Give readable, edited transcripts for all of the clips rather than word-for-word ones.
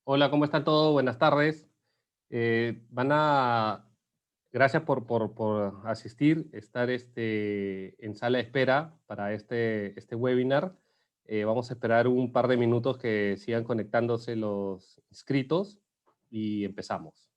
Hola, ¿cómo están todos? Buenas tardes. Gracias por asistir, estar en sala de espera para este webinar. Vamos a esperar un par de minutos que sigan conectándose los inscritos y empezamos.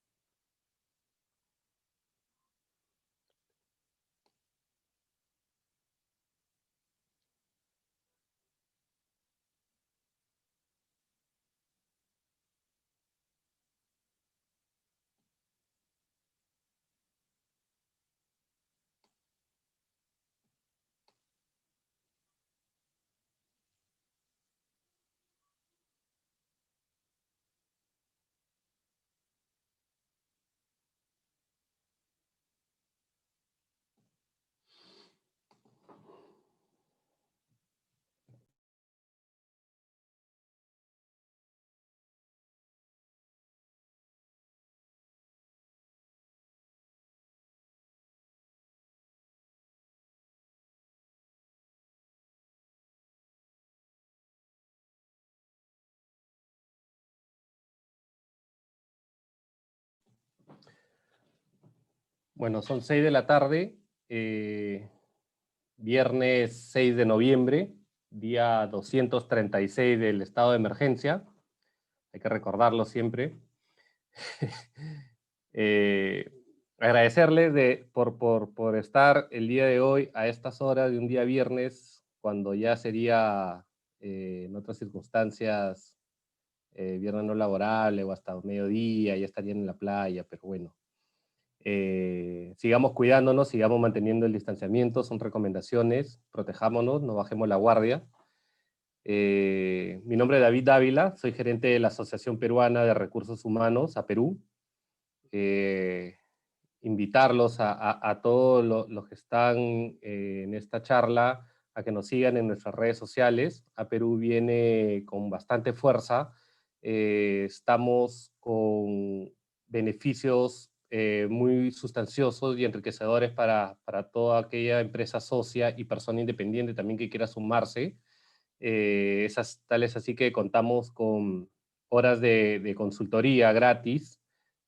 Bueno, son 6 de la tarde, viernes 6 de noviembre, día 236 del estado de emergencia. Hay que recordarlo siempre. Eh, Agradecerles por estar el día de hoy a estas horas de un día viernes, cuando ya sería en otras circunstancias viernes no laborable o hasta mediodía, ya estarían en la playa, pero bueno. Sigamos cuidándonos, sigamos manteniendo el distanciamiento, son recomendaciones, protejámonos, no bajemos la guardia. Mi nombre es David Dávila, soy gerente de la Asociación Peruana de Recursos Humanos, a Perú. Eh, Invitarlos a todos los que están en esta charla a que nos sigan en nuestras redes sociales. A Perú viene con bastante fuerza. Estamos con beneficios muy sustanciosos y enriquecedores para toda aquella empresa socia y persona independiente también que quiera sumarse. Tal es así que contamos con horas de consultoría gratis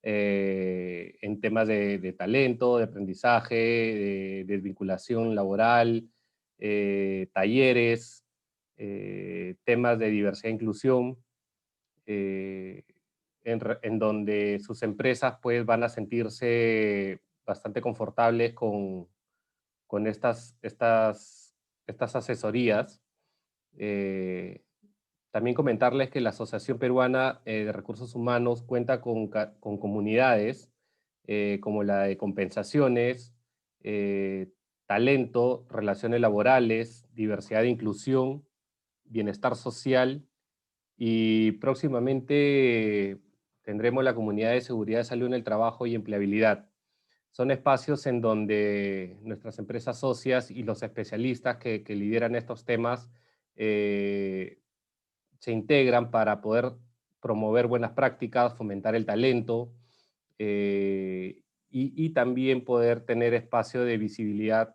en temas de talento, de aprendizaje, de desvinculación laboral, talleres, temas de diversidad e inclusión, eh, en donde sus empresas pues, van a sentirse bastante confortables con estas asesorías. Eh, También comentarles que la Asociación Peruana de Recursos Humanos cuenta con comunidades como la de compensaciones, eh, talento, relaciones laborales, diversidad e inclusión, bienestar social y próximamente tendremos la comunidad de seguridad de salud en el trabajo y empleabilidad. Son espacios en donde nuestras empresas socias y los especialistas que lideran estos temas eh, se integran para poder promover buenas prácticas, fomentar el talento y también poder tener espacio de visibilidad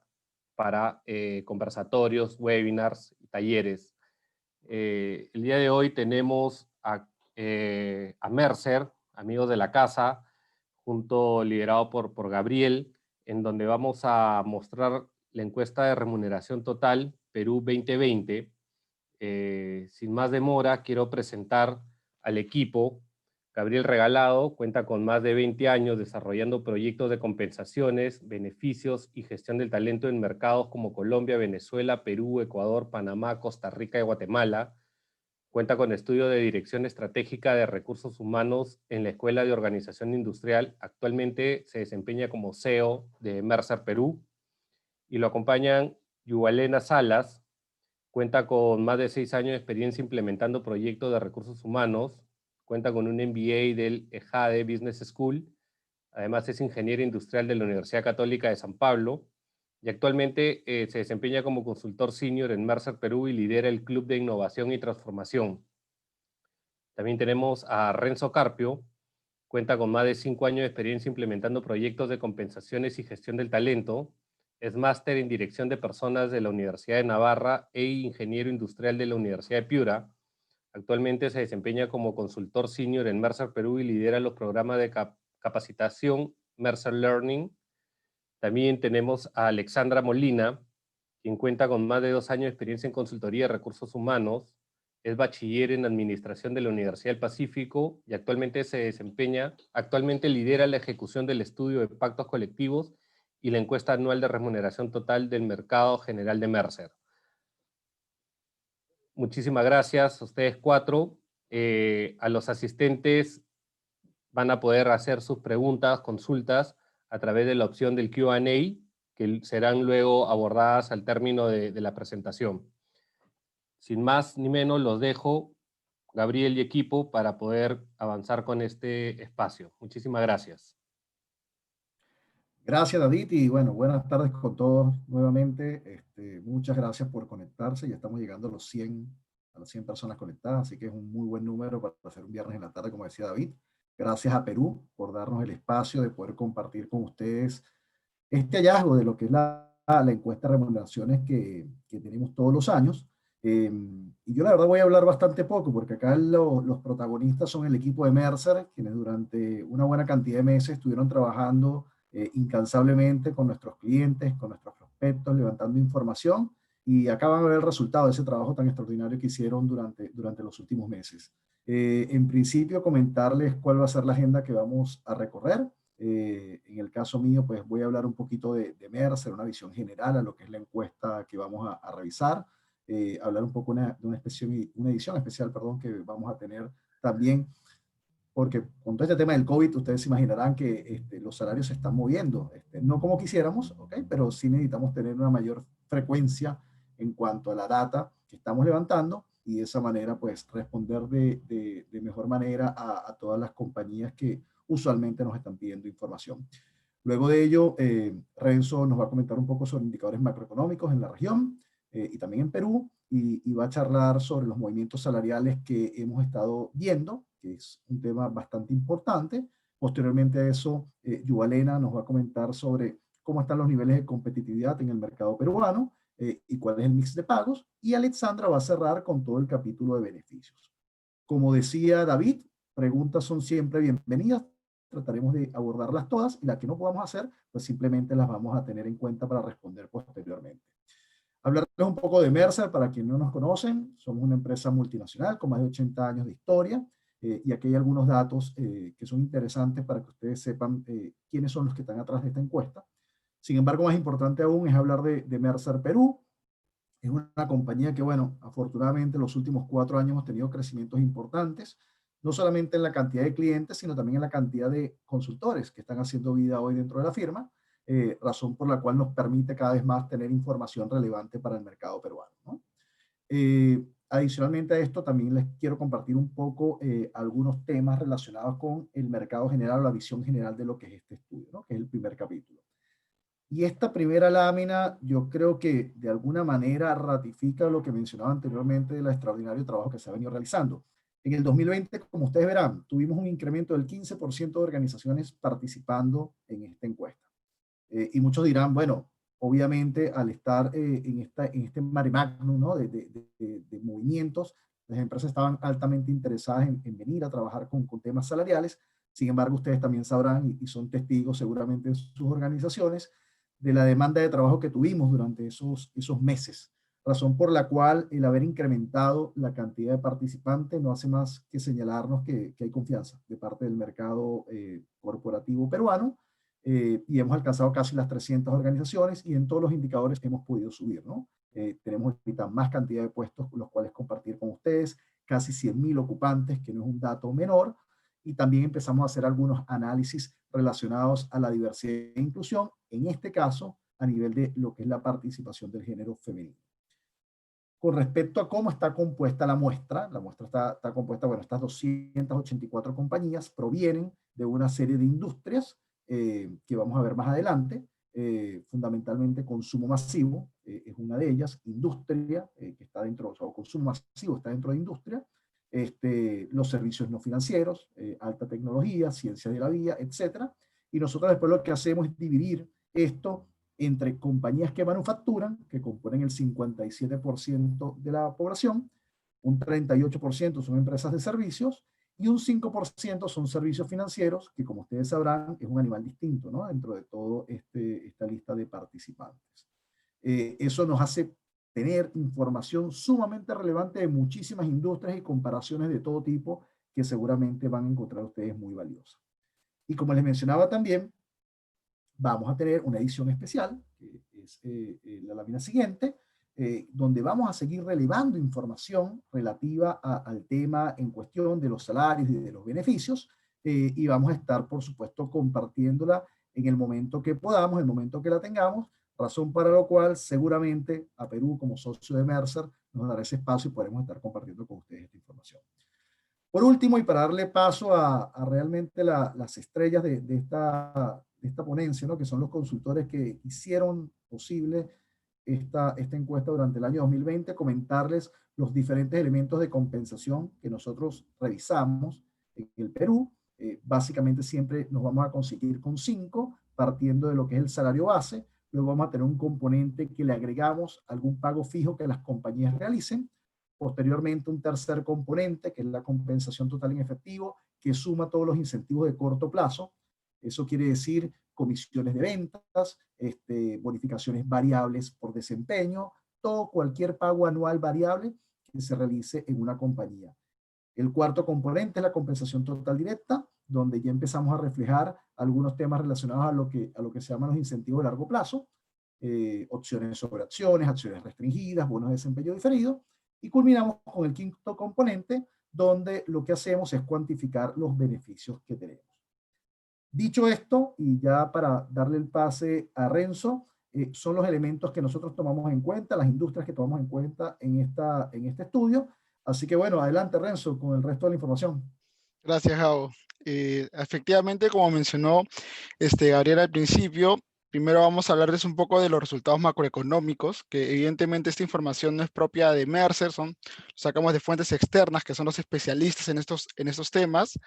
para conversatorios, webinars, talleres. El día de hoy tenemos a Mercer, amigos de la casa, liderado por Gabriel, en donde vamos a mostrar la encuesta de remuneración total Perú 2020. Sin más demora, quiero presentar al equipo. Gabriel Regalado cuenta con más de 20 años desarrollando proyectos de compensaciones, beneficios y gestión del talento en mercados como Colombia, Venezuela, Perú, Ecuador, Panamá, Costa Rica y Guatemala. Cuenta con estudio de Dirección Estratégica de Recursos Humanos en la Escuela de Organización Industrial. Actualmente se desempeña como CEO de Mercer Perú. Y lo acompañan Yuvalena Salas. Cuenta con más de 6 años de experiencia implementando proyectos de recursos humanos. Cuenta con un MBA del EJADE Business School. Además es ingeniero industrial de la Universidad Católica de San Pablo. Y actualmente se desempeña como consultor senior en Mercer Perú y lidera el Club de Innovación y Transformación. También tenemos a Renzo Carpio. Cuenta con más de 5 años de experiencia implementando proyectos de compensaciones y gestión del talento. Es máster en Dirección de Personas de la Universidad de Navarra e ingeniero industrial de la Universidad de Piura. Actualmente se desempeña como consultor senior en Mercer Perú y lidera los programas de capacitación Mercer Learning. También tenemos a Alexandra Molina, quien cuenta con más de 2 años de experiencia en consultoría de recursos humanos. Es bachiller en Administración de la Universidad del Pacífico y actualmente lidera la ejecución del estudio de pactos colectivos y la encuesta anual de remuneración total del mercado general de Mercer. Muchísimas gracias a ustedes 4. A los asistentes van a poder hacer sus preguntas, consultas a través de la opción del Q&A, que serán luego abordadas al término de la presentación. Sin más ni menos, los dejo, Gabriel y equipo, para poder avanzar con este espacio. Muchísimas gracias. Gracias, David, y bueno, buenas tardes con todos nuevamente. Muchas gracias por conectarse. Ya estamos llegando a las 100 personas conectadas, así que es un muy buen número para hacer un viernes en la tarde, como decía David. Gracias a Perú por darnos el espacio de poder compartir con ustedes este hallazgo de lo que es la encuesta de remuneraciones que tenemos todos los años. Y yo la verdad voy a hablar bastante poco, porque acá los protagonistas son el equipo de Mercer, quienes durante una buena cantidad de meses estuvieron trabajando incansablemente con nuestros clientes, con nuestros prospectos, levantando información, y acá van a ver el resultado de ese trabajo tan extraordinario que hicieron durante los últimos meses. En principio, comentarles cuál va a ser la agenda que vamos a recorrer. En el caso mío, pues voy a hablar un poquito de Mercer, una visión general a lo que es la encuesta que vamos a revisar, hablar un poco de una edición especial, perdón, que vamos a tener también, porque con todo este tema del COVID, ustedes se imaginarán que los salarios se están moviendo, no como quisiéramos, ¿okay? Pero sí necesitamos tener una mayor frecuencia en cuanto a la data que estamos levantando, y de esa manera, pues, responder de mejor manera a todas las compañías que usualmente nos están pidiendo información. Luego de ello, Renzo nos va a comentar un poco sobre indicadores macroeconómicos en la región y también en Perú, y va a charlar sobre los movimientos salariales que hemos estado viendo, que es un tema bastante importante. Posteriormente a eso, Yuvalena nos va a comentar sobre cómo están los niveles de competitividad en el mercado peruano y cuál es el mix de pagos. Y Alexandra va a cerrar con todo el capítulo de beneficios. Como decía David, preguntas son siempre bienvenidas. Trataremos de abordarlas todas, y las que no podamos hacer, pues simplemente las vamos a tener en cuenta para responder posteriormente. Hablarles un poco de Mercer, para quienes no nos conocen. Somos una empresa multinacional con más de 80 años de historia, y aquí hay algunos datos que son interesantes para que ustedes sepan quiénes son los que están atrás de esta encuesta. Sin embargo, más importante aún es hablar de Mercer Perú. Es una compañía que, bueno, afortunadamente en los últimos 4 años hemos tenido crecimientos importantes, no solamente en la cantidad de clientes, sino también en la cantidad de consultores que están haciendo vida hoy dentro de la firma, razón por la cual nos permite cada vez más tener información relevante para el mercado peruano, ¿no? Adicionalmente a esto, también les quiero compartir un poco algunos temas relacionados con el mercado general, o la visión general de lo que es este estudio, ¿no? Que es el primer capítulo. Y esta primera lámina, yo creo que de alguna manera ratifica lo que mencionaba anteriormente del extraordinario trabajo que se ha venido realizando. En el 2020, como ustedes verán, tuvimos un incremento del 15% de organizaciones participando en esta encuesta. Y muchos dirán, bueno, obviamente al estar en este mare magnum, ¿no? de movimientos, las empresas estaban altamente interesadas en venir a trabajar con temas salariales. Sin embargo, ustedes también sabrán, y son testigos seguramente en sus organizaciones, de la demanda de trabajo que tuvimos durante esos meses, razón por la cual el haber incrementado la cantidad de participantes no hace más que señalarnos que hay confianza de parte del mercado corporativo peruano, y hemos alcanzado casi las 300 organizaciones, y en todos los indicadores hemos podido subir, ¿no? Tenemos ahorita más cantidad de puestos con los cuales compartir con ustedes, casi 100.000 ocupantes, que no es un dato menor, y también empezamos a hacer algunos análisis relacionados a la diversidad e inclusión, en este caso a nivel de lo que es la participación del género femenino. Con respecto a cómo está compuesta la muestra está compuesta, bueno, estas 284 compañías provienen de una serie de industrias que vamos a ver más adelante. Fundamentalmente consumo masivo es una de ellas, industria que está dentro, o consumo masivo está dentro de industria, los servicios no financieros, alta tecnología, ciencia de la vida, etcétera. Y nosotros después lo que hacemos es dividir esto entre compañías que manufacturan, que componen el 57% de la población, un 38% son empresas de servicios y un 5% son servicios financieros, que como ustedes sabrán es un animal distinto, ¿no? Dentro de todo esta lista de participantes. Eso nos hace tener información sumamente relevante de muchísimas industrias y comparaciones de todo tipo que seguramente van a encontrar ustedes muy valiosas. Y como les mencionaba también, vamos a tener una edición especial, que es la lámina siguiente, donde vamos a seguir relevando información relativa al tema en cuestión de los salarios y de los beneficios, y vamos a estar, por supuesto, compartiéndola en el momento que podamos, en el momento que la tengamos, razón para lo cual seguramente a Perú como socio de Mercer nos dará ese espacio y podremos estar compartiendo con ustedes esta información. Por último, y para darle paso a realmente las estrellas de esta ponencia, ¿no? Que son los consultores que hicieron posible esta encuesta durante el año 2020, comentarles los diferentes elementos de compensación que nosotros revisamos en el Perú. Básicamente siempre nos vamos a conseguir con 5, partiendo de lo que es el salario base. Luego vamos a tener un componente que le agregamos algún pago fijo que las compañías realicen. Posteriormente, un tercer componente, que es la compensación total en efectivo, que suma todos los incentivos de corto plazo. Eso quiere decir comisiones de ventas, bonificaciones variables por desempeño, todo, cualquier pago anual variable que se realice en una compañía. El cuarto componente es la compensación total directa, donde ya empezamos a reflejar algunos temas relacionados a lo que se llaman los incentivos de largo plazo, opciones sobre acciones, acciones restringidas, bonos de desempeño diferido, y culminamos con el quinto componente, donde lo que hacemos es cuantificar los beneficios que tenemos. Dicho esto, y ya para darle el pase a Renzo, son los elementos que nosotros tomamos en cuenta, las industrias que tomamos en cuenta en este estudio. Así que bueno, adelante Renzo con el resto de la información. Gracias, Gabo. Efectivamente, como mencionó Gabriel al principio, primero vamos a hablarles un poco de los resultados macroeconómicos, que evidentemente esta información no es propia de Mercer, sacamos de fuentes externas, que son los especialistas en estos temas.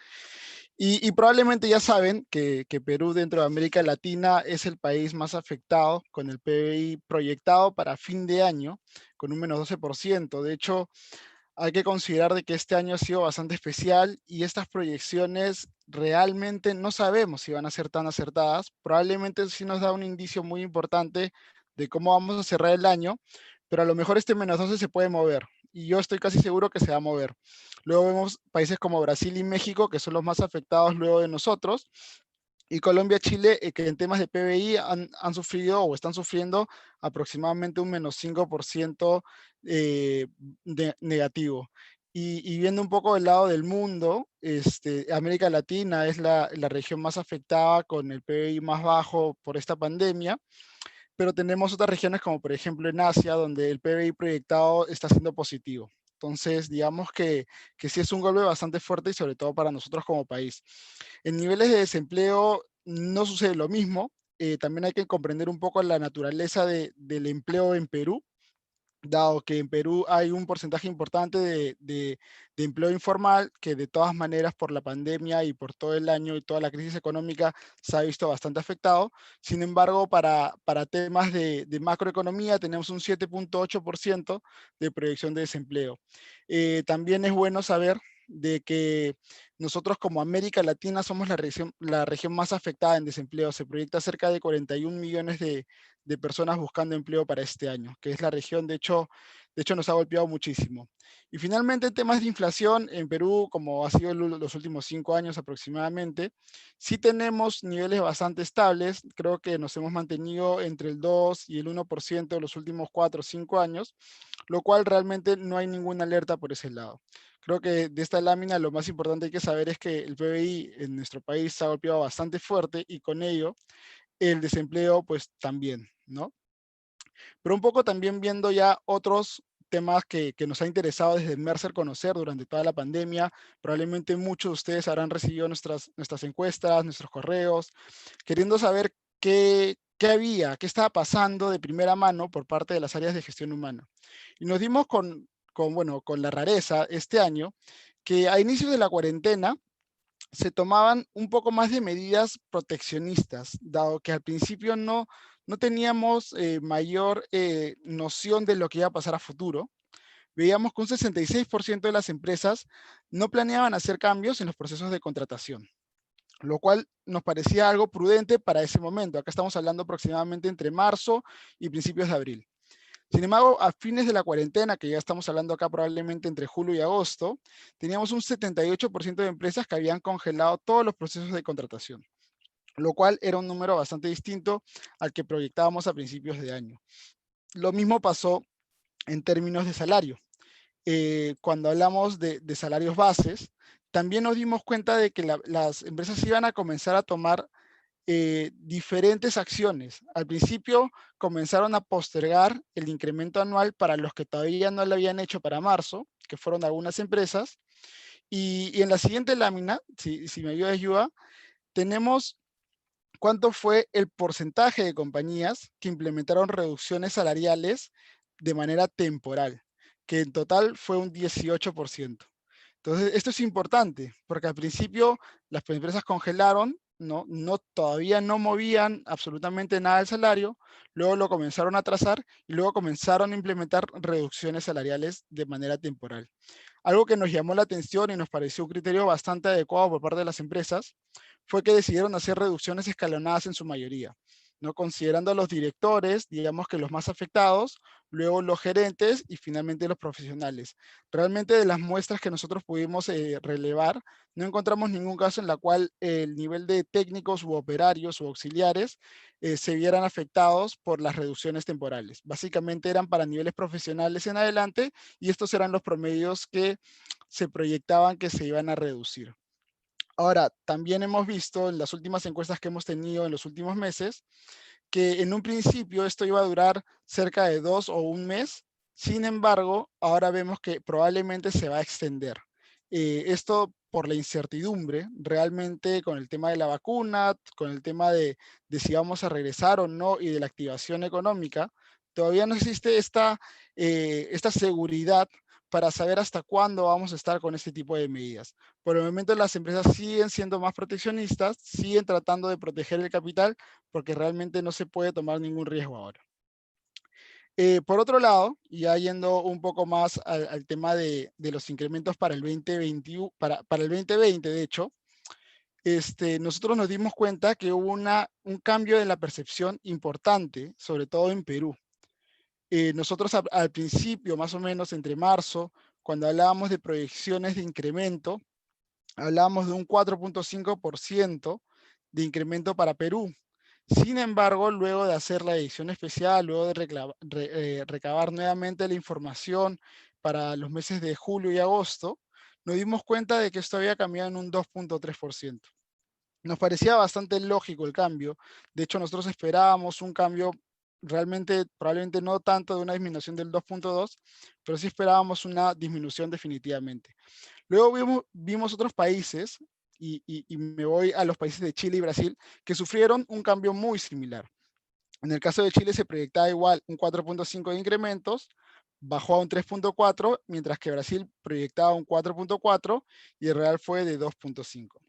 Y probablemente ya saben que Perú dentro de América Latina es el país más afectado con el PBI proyectado para fin de año, con un menos 12%. De hecho, hay que considerar de que este año ha sido bastante especial y estas proyecciones realmente no sabemos si van a ser tan acertadas. Probablemente sí nos da un indicio muy importante de cómo vamos a cerrar el año, pero a lo mejor este menos 12 se puede mover y yo estoy casi seguro que se va a mover. Luego vemos países como Brasil y México, que son los más afectados luego de nosotros, y Colombia, Chile, que en temas de PBI han sufrido o están sufriendo aproximadamente un menos 5% negativo. Y viendo un poco del lado del mundo, América Latina es la región más afectada con el PBI más bajo por esta pandemia, pero tenemos otras regiones como por ejemplo en Asia, donde el PBI proyectado está siendo positivo. Entonces, digamos que sí es un golpe bastante fuerte y sobre todo para nosotros como país. En niveles de desempleo no sucede lo mismo. También hay que comprender un poco la naturaleza del empleo en Perú, dado que en Perú hay un porcentaje importante de empleo informal que de todas maneras por la pandemia y por todo el año y toda la crisis económica se ha visto bastante afectado. Sin embargo, para temas de macroeconomía tenemos un 7.8% de proyección de desempleo. También es bueno saber de que nosotros como América Latina somos la región más afectada en desempleo. Se proyecta cerca de 41 millones de personas buscando empleo para este año, que es la región, de hecho nos ha golpeado muchísimo. Y finalmente, en temas de inflación, en Perú, como ha sido los últimos 5 años aproximadamente, sí tenemos niveles bastante estables. Creo que nos hemos mantenido entre el 2 y el 1% los últimos 4 o 5 años, lo cual realmente no hay ninguna alerta por ese lado. Creo que de esta lámina lo más importante hay que saber es que el PBI en nuestro país se ha golpeado bastante fuerte y con ello el desempleo pues también, ¿no? Pero un poco también viendo ya otros temas que nos ha interesado desde Mercer conocer durante toda la pandemia. Probablemente muchos de ustedes habrán recibido nuestras encuestas, nuestros correos, queriendo saber qué había, qué estaba pasando de primera mano por parte de las áreas de gestión humana. Y nos dimos con la rareza este año que a inicio de la cuarentena se tomaban un poco más de medidas proteccionistas, dado que al principio no teníamos mayor noción de lo que iba a pasar a futuro. veíamos que un 66% de las empresas no planeaban hacer cambios en los procesos de contratación, lo cual nos parecía algo prudente para ese momento. Acá estamos hablando aproximadamente entre marzo y principios de abril. Sin embargo, a fines de la cuarentena, que ya estamos hablando acá probablemente entre julio y agosto, teníamos un 78% de empresas que habían congelado todos los procesos de contratación, lo cual era un número bastante distinto al que proyectábamos a principios de año. Lo mismo pasó en términos de salario. Cuando hablamos de salarios bases, también nos dimos cuenta de que las empresas iban a comenzar a tomar diferentes acciones. Al principio comenzaron a postergar el incremento anual para los que todavía no lo habían hecho para marzo, que fueron algunas empresas. Y en la siguiente lámina, si me ayuda, tenemos cuánto fue el porcentaje de compañías que implementaron reducciones salariales de manera temporal, que en total fue un 18%. Entonces, esto es importante, porque al principio las empresas congelaron, todavía no movían absolutamente nada del salario, luego lo comenzaron a trazar y luego comenzaron a implementar reducciones salariales de manera temporal. Algo que nos llamó la atención y nos pareció un criterio bastante adecuado por parte de las empresas fue que decidieron hacer reducciones escalonadas en su mayoría, ¿no? Considerando a los directores, digamos que los más afectados, luego los gerentes y finalmente los profesionales. Realmente de las muestras que nosotros pudimos relevar, no encontramos ningún caso en la cual el nivel de técnicos u operarios u auxiliares se vieran afectados por las reducciones temporales. Básicamente eran para niveles profesionales en adelante y estos eran los promedios que se proyectaban que se iban a reducir. Ahora, también hemos visto en las últimas encuestas que hemos tenido en los últimos meses que en un principio esto iba a durar cerca de 2 o un mes. Sin embargo, ahora vemos que probablemente se va a extender. Esto por la incertidumbre, realmente con el tema de la vacuna, con el tema de si vamos a regresar o no y de la activación económica, todavía no existe esta seguridad para saber hasta cuándo vamos a estar con este tipo de medidas. Por el momento las empresas siguen siendo más proteccionistas, siguen tratando de proteger el capital porque realmente no se puede tomar ningún riesgo ahora. Por otro lado, ya yendo un poco más al tema de los incrementos para el 2021, para el 2020, de hecho, nosotros nos dimos cuenta que hubo un cambio de la percepción importante, sobre todo en Perú. Nosotros al principio, más o menos entre marzo, cuando hablábamos de proyecciones de incremento, hablábamos de un 4.5% de incremento para Perú. Sin embargo, luego de hacer la edición especial, luego de recabar nuevamente la información para los meses de julio y agosto, nos dimos cuenta de que esto había cambiado en un 2.3%. Nos parecía bastante lógico el cambio. De hecho, nosotros esperábamos un cambio realmente, probablemente no tanto de una disminución del 2.2, pero sí esperábamos una disminución definitivamente. Luego vimos otros países, y me voy a los países de Chile y Brasil, que sufrieron un cambio muy similar. En el caso de Chile se proyectaba igual un 4.5 de incrementos, bajó a un 3.4, mientras que Brasil proyectaba un 4.4 y el real fue de 2.5.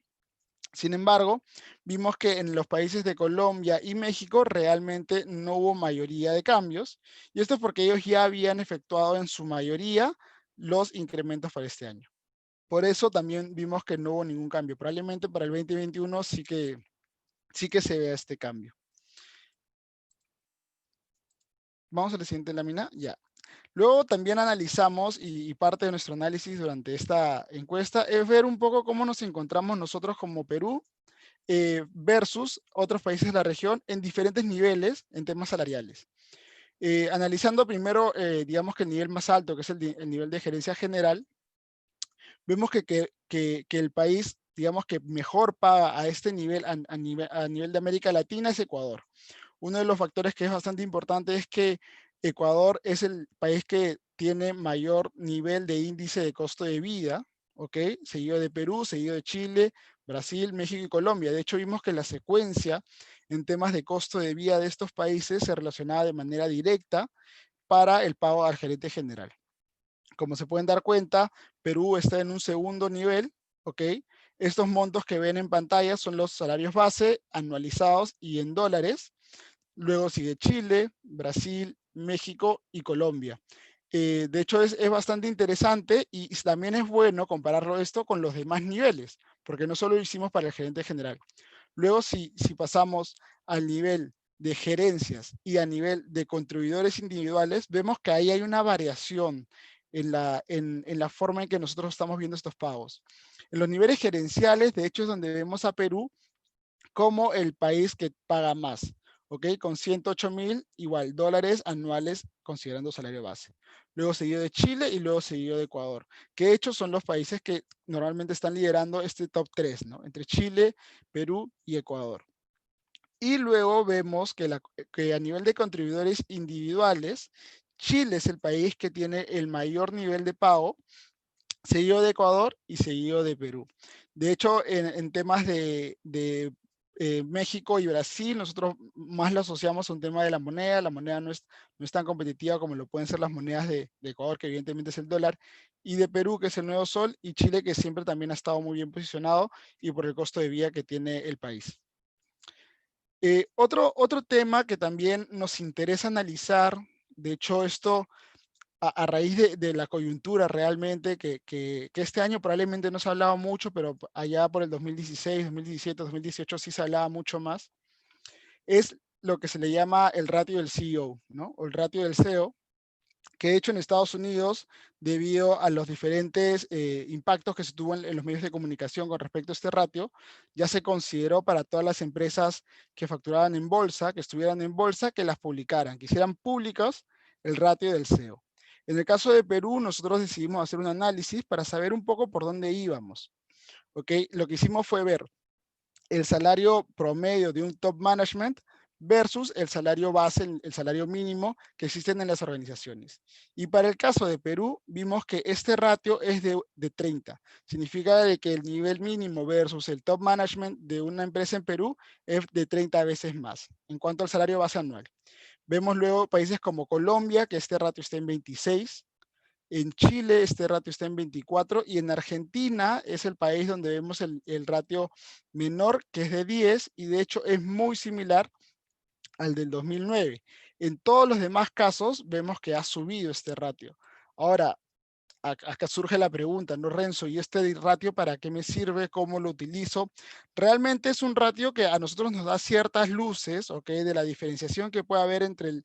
Sin embargo, vimos que en los países de Colombia y México realmente no hubo mayoría de cambios, y esto es porque ellos ya habían efectuado en su mayoría los incrementos para este año. Por eso también vimos que no hubo ningún cambio. Probablemente para el 2021 sí que se vea este cambio. Vamos a la siguiente lámina. Ya. Luego también analizamos, y parte de nuestro análisis durante esta encuesta, es ver un poco cómo nos encontramos nosotros como Perú versus otros países de la región en diferentes niveles en temas salariales. Analizando primero, digamos que el nivel más alto, que es el nivel de gerencia general, vemos que el país, digamos que mejor paga a este nivel, a nivel de América Latina, es Ecuador. Uno de los factores que es bastante importante es que Ecuador es el país que tiene mayor nivel de índice de costo de vida, ¿ok? Seguido de Perú, seguido de Chile, Brasil, México y Colombia. De hecho, vimos que la secuencia en temas de costo de vida de estos países se relacionaba de manera directa para el pago al gerente general. Como se pueden dar cuenta, Perú está en un segundo nivel, ¿ok? Estos montos que ven en pantalla son los salarios base anualizados y en dólares. Luego sigue Chile, Brasil, México y Colombia. De hecho, es bastante interesante y también es bueno compararlo esto con los demás niveles, porque no solo lo hicimos para el gerente general. Luego, si pasamos al nivel de gerencias y a nivel de contribuidores individuales, vemos que ahí hay una variación en la forma en que nosotros estamos viendo estos pagos. En los niveles gerenciales, de hecho, es donde vemos a Perú como el país que paga más, ¿ok? Con 108.000 igual dólares anuales considerando salario base. Luego seguido de Chile y luego seguido de Ecuador, que de hecho son los países que normalmente están liderando este top 3, ¿no? Entre Chile, Perú y Ecuador. Y luego vemos que a nivel de contribuidores individuales, Chile es el país que tiene el mayor nivel de pago, seguido de Ecuador y seguido de Perú. De hecho, en temas de México y Brasil, nosotros más lo asociamos a un tema de la moneda. La moneda no es tan competitiva como lo pueden ser las monedas de Ecuador, que evidentemente es el dólar, y de Perú, que es el nuevo sol, y Chile, que siempre también ha estado muy bien posicionado y por el costo de vida que tiene el país. Otro tema que también nos interesa analizar, de hecho esto a raíz de la coyuntura realmente, que este año probablemente no se ha hablado mucho, pero allá por el 2016, 2017, 2018 sí se hablaba mucho más, es lo que se le llama el ratio del CEO, ¿no? O el ratio del CEO, que de hecho en Estados Unidos, debido a los diferentes impactos que se tuvo en los medios de comunicación con respecto a este ratio, ya se consideró para todas las empresas que facturaban en bolsa, que estuvieran en bolsa, que las publicaran, que hicieran públicos el ratio del CEO. En el caso de Perú, nosotros decidimos hacer un análisis para saber un poco por dónde íbamos. ¿Ok? Lo que hicimos fue ver el salario promedio de un top management versus el salario base, el salario mínimo que existen en las organizaciones. Y para el caso de Perú, vimos que este ratio es de 30. Significa de que el nivel mínimo versus el top management de una empresa en Perú es de 30 veces más en cuanto al salario base anual. Vemos luego países como Colombia, que este ratio está en 26. En Chile este ratio está en 24 y en Argentina es el país donde vemos el ratio menor, que es de 10, y de hecho es muy similar al del 2009. En todos los demás casos vemos que ha subido este ratio. Ahora, acá surge la pregunta, ¿no, Renzo? ¿Y este ratio para qué me sirve? ¿Cómo lo utilizo? Realmente es un ratio que a nosotros nos da ciertas luces, ¿ok? De la diferenciación que puede haber entre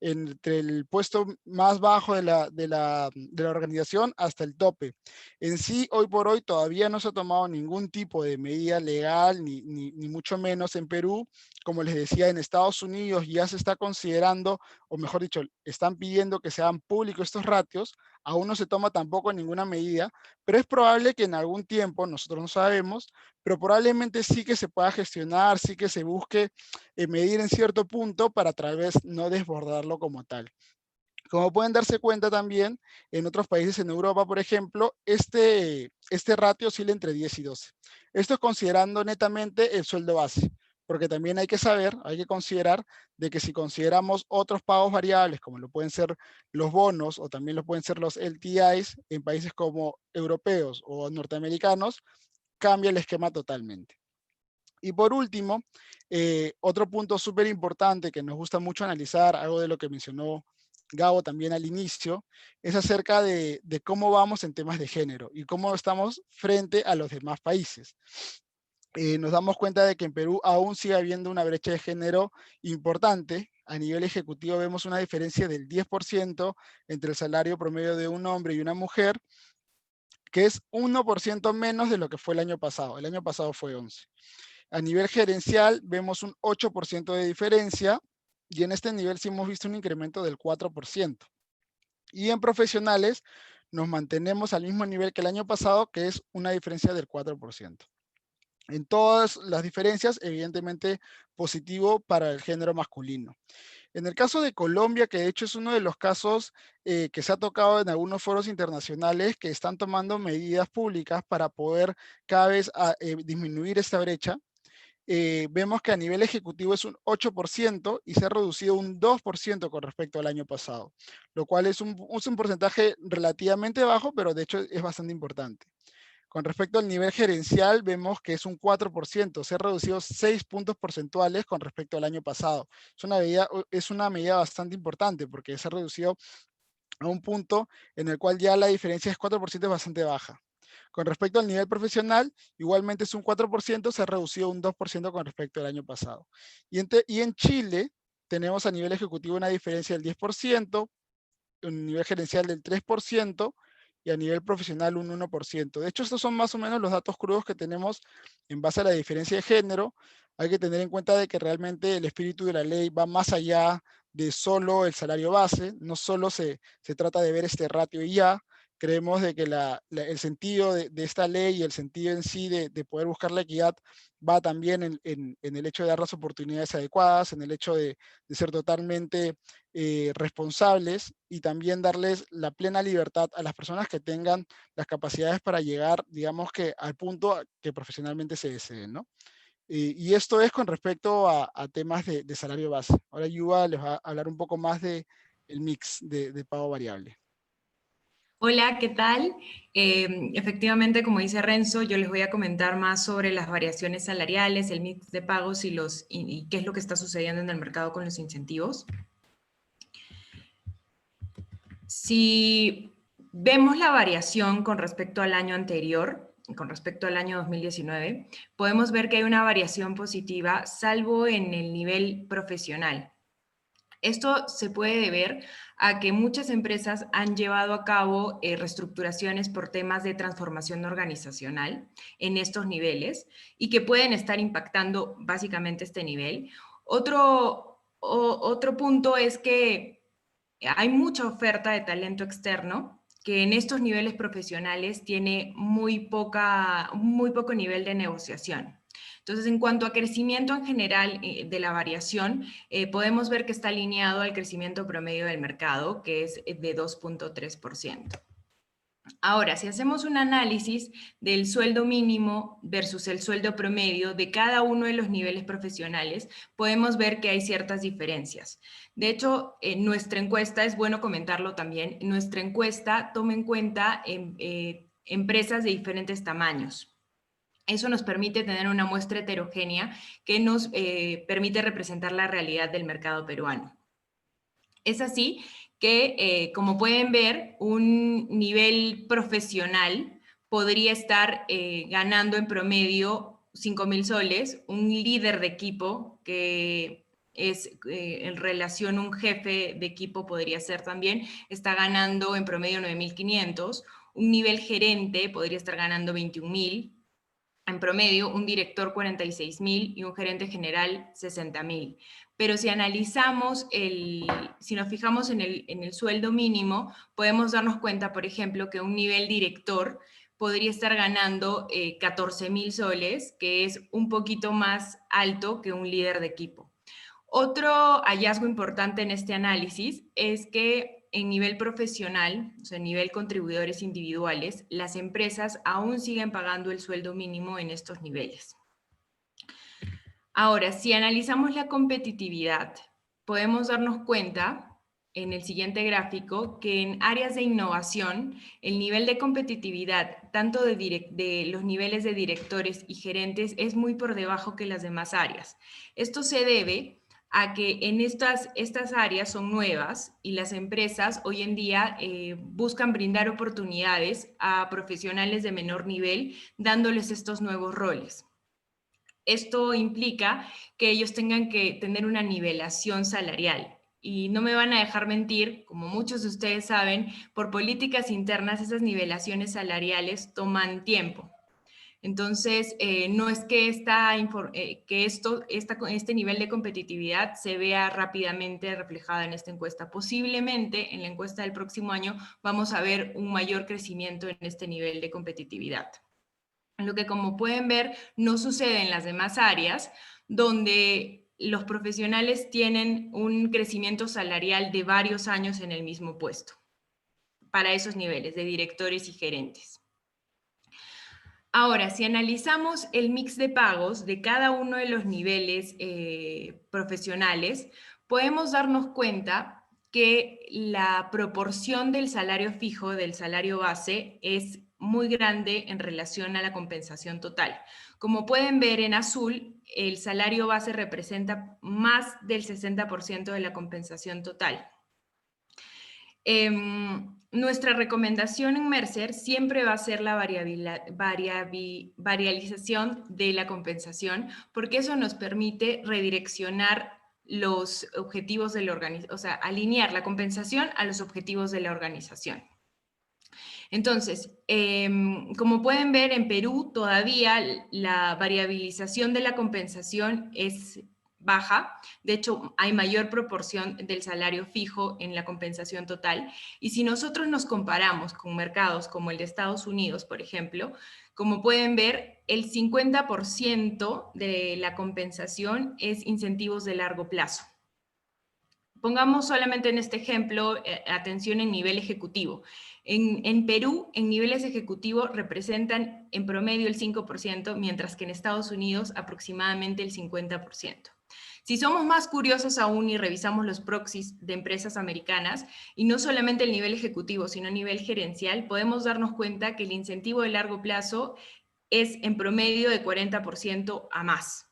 el puesto más bajo de la organización hasta el tope. En sí, hoy por hoy todavía no se ha tomado ningún tipo de medida legal, ni mucho menos en Perú. Como les decía, en Estados Unidos ya se está considerando, o mejor dicho, están pidiendo que sean públicos estos ratios. Aún no se toma tampoco ninguna medida, pero es probable que en algún tiempo, nosotros no sabemos, pero probablemente sí que se pueda gestionar, sí que se busque medir en cierto punto para tal vez no desbordarlo como tal. Como pueden darse cuenta también, en otros países en Europa, por ejemplo, este ratio oscila entre 10 y 12. Esto es considerando netamente el sueldo base, porque también hay que saber, hay que considerar de que si consideramos otros pagos variables, como lo pueden ser los bonos o también lo pueden ser los LTIs en países como europeos o norteamericanos, cambia el esquema totalmente. Y por último, otro punto súper importante que nos gusta mucho analizar, algo de lo que mencionó Gabo también al inicio, es acerca de cómo vamos en temas de género y cómo estamos frente a los demás países. Nos damos cuenta de que en Perú aún sigue habiendo una brecha de género importante. A nivel ejecutivo vemos una diferencia del 10% entre el salario promedio de un hombre y una mujer, que es 1% menos de lo que fue el año pasado. El año pasado fue 11%. A nivel gerencial vemos un 8% de diferencia y en este nivel sí hemos visto un incremento del 4%. Y en profesionales nos mantenemos al mismo nivel que el año pasado, que es una diferencia del 4%. En todas las diferencias, evidentemente positivo para el género masculino. En el caso de Colombia, que de hecho es uno de los casos que se ha tocado en algunos foros internacionales que están tomando medidas públicas para poder cada vez disminuir esta brecha, vemos que a nivel ejecutivo es un 8% y se ha reducido un 2% con respecto al año pasado, lo cual es un porcentaje relativamente bajo, pero de hecho es bastante importante. Con respecto al nivel gerencial, vemos que es un 4%, se ha reducido 6 puntos porcentuales con respecto al año pasado. Es una medida bastante importante porque se ha reducido a un punto en el cual ya la diferencia es 4%, es bastante baja. Con respecto al nivel profesional, igualmente es un 4%, se ha reducido un 2% con respecto al año pasado. Y en Chile tenemos a nivel ejecutivo una diferencia del 10%, un nivel gerencial del 3% y a nivel profesional un 1%. De hecho, estos son más o menos los datos crudos que tenemos en base a la diferencia de género. Hay que tener en cuenta de que realmente el espíritu de la ley va más allá de solo el salario base, no solo se trata de ver este ratio y ya. Creemos de que el sentido de esta ley y el sentido en sí de poder buscar la equidad va también en el hecho de dar las oportunidades adecuadas, en el hecho de ser totalmente responsables y también darles la plena libertad a las personas que tengan las capacidades para llegar, digamos que al punto que profesionalmente se deseen, ¿no? Y esto es con respecto a temas de salario base. Ahora Yuva les va a hablar un poco más de el mix de pago variable. Hola, ¿qué tal? Efectivamente, como dice Renzo, yo les voy a comentar más sobre las variaciones salariales, el mix de pagos y qué es lo que está sucediendo en el mercado con los incentivos. Si vemos la variación con respecto al año anterior, con respecto al año 2019, podemos ver que hay una variación positiva, salvo en el nivel profesional. Esto se puede deber a que muchas empresas han llevado a cabo reestructuraciones por temas de transformación organizacional en estos niveles y que pueden estar impactando básicamente este nivel. Otro punto es que hay mucha oferta de talento externo que en estos niveles profesionales tiene muy poco nivel de negociación. Entonces, en cuanto a crecimiento en general de la variación, podemos ver que está alineado al crecimiento promedio del mercado, que es de 2.3%. Ahora, si hacemos un análisis del sueldo mínimo versus el sueldo promedio de cada uno de los niveles profesionales, podemos ver que hay ciertas diferencias. De hecho, en nuestra encuesta, es bueno comentarlo también, nuestra encuesta toma en cuenta empresas de diferentes tamaños. Eso nos permite tener una muestra heterogénea que nos permite representar la realidad del mercado peruano. Es así que, como pueden ver, un nivel profesional podría estar ganando en promedio 5.000 soles, un líder de equipo que es en relación un jefe de equipo podría ser también, está ganando en promedio 9.500, un nivel gerente podría estar ganando 21.000, en promedio, un director 46.000 y un gerente general 60.000. Pero si analizamos, si nos fijamos en el sueldo mínimo, podemos darnos cuenta, por ejemplo, que un nivel director podría estar ganando 14.000 soles, que es un poquito más alto que un líder de equipo. Otro hallazgo importante en este análisis es que en nivel profesional, o sea, en nivel contribuidores individuales, las empresas aún siguen pagando el sueldo mínimo en estos niveles. Ahora, si analizamos la competitividad, podemos darnos cuenta en el siguiente gráfico que en áreas de innovación, el nivel de competitividad, tanto de los niveles de directores y gerentes, es muy por debajo que las demás áreas. Esto se debe a que en estas áreas son nuevas y las empresas hoy en día buscan brindar oportunidades a profesionales de menor nivel, dándoles estos nuevos roles. Esto implica que ellos tengan que tener una nivelación salarial. Y no me van a dejar mentir, como muchos de ustedes saben, por políticas internas esas nivelaciones salariales toman tiempo. Entonces, no es que este nivel de competitividad se vea rápidamente reflejada en esta encuesta. Posiblemente en la encuesta del próximo año vamos a ver un mayor crecimiento en este nivel de competitividad. Lo que, como pueden ver, no sucede en las demás áreas, donde los profesionales tienen un crecimiento salarial de varios años en el mismo puesto, para esos niveles de directores y gerentes. Ahora, si analizamos el mix de pagos de cada uno de los niveles profesionales, podemos darnos cuenta que la proporción del salario fijo, del salario base, es muy grande en relación a la compensación total. Como pueden ver en azul, el salario base representa más del 60% de la compensación total. Nuestra recomendación en Mercer siempre va a ser la varialización de la compensación, porque eso nos permite redireccionar los objetivos de la organización, o sea, alinear la compensación a los objetivos de la organización. Entonces, como pueden ver, en Perú todavía la variabilización de la compensación es baja. De hecho, hay mayor proporción del salario fijo en la compensación total. Y si nosotros nos comparamos con mercados como el de Estados Unidos, por ejemplo, como pueden ver, el 50% de la compensación es incentivos de largo plazo. Pongamos solamente en este ejemplo atención en nivel ejecutivo. En Perú, en niveles ejecutivos representan en promedio el 5%, mientras que en Estados Unidos aproximadamente el 50%. Si somos más curiosos aún y revisamos los proxies de empresas americanas, y no solamente el nivel ejecutivo, sino a nivel gerencial, podemos darnos cuenta que el incentivo de largo plazo es en promedio de 40% a más.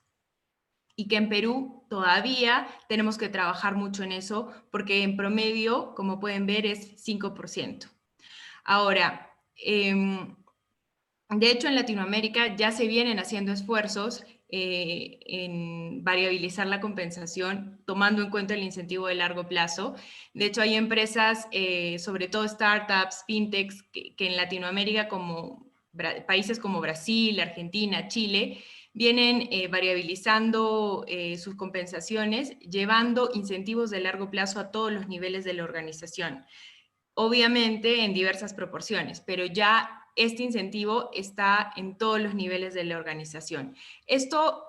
Y que en Perú todavía tenemos que trabajar mucho en eso, porque en promedio, como pueden ver, es 5%. Ahora, de hecho en Latinoamérica ya se vienen haciendo esfuerzos en variabilizar la compensación, tomando en cuenta el incentivo de largo plazo. De hecho, hay empresas, sobre todo startups, fintechs, que en Latinoamérica, como países como Brasil, Argentina, Chile, vienen variabilizando sus compensaciones, llevando incentivos de largo plazo a todos los niveles de la organización. Obviamente en diversas proporciones, pero ya este incentivo está en todos los niveles de la organización. Esto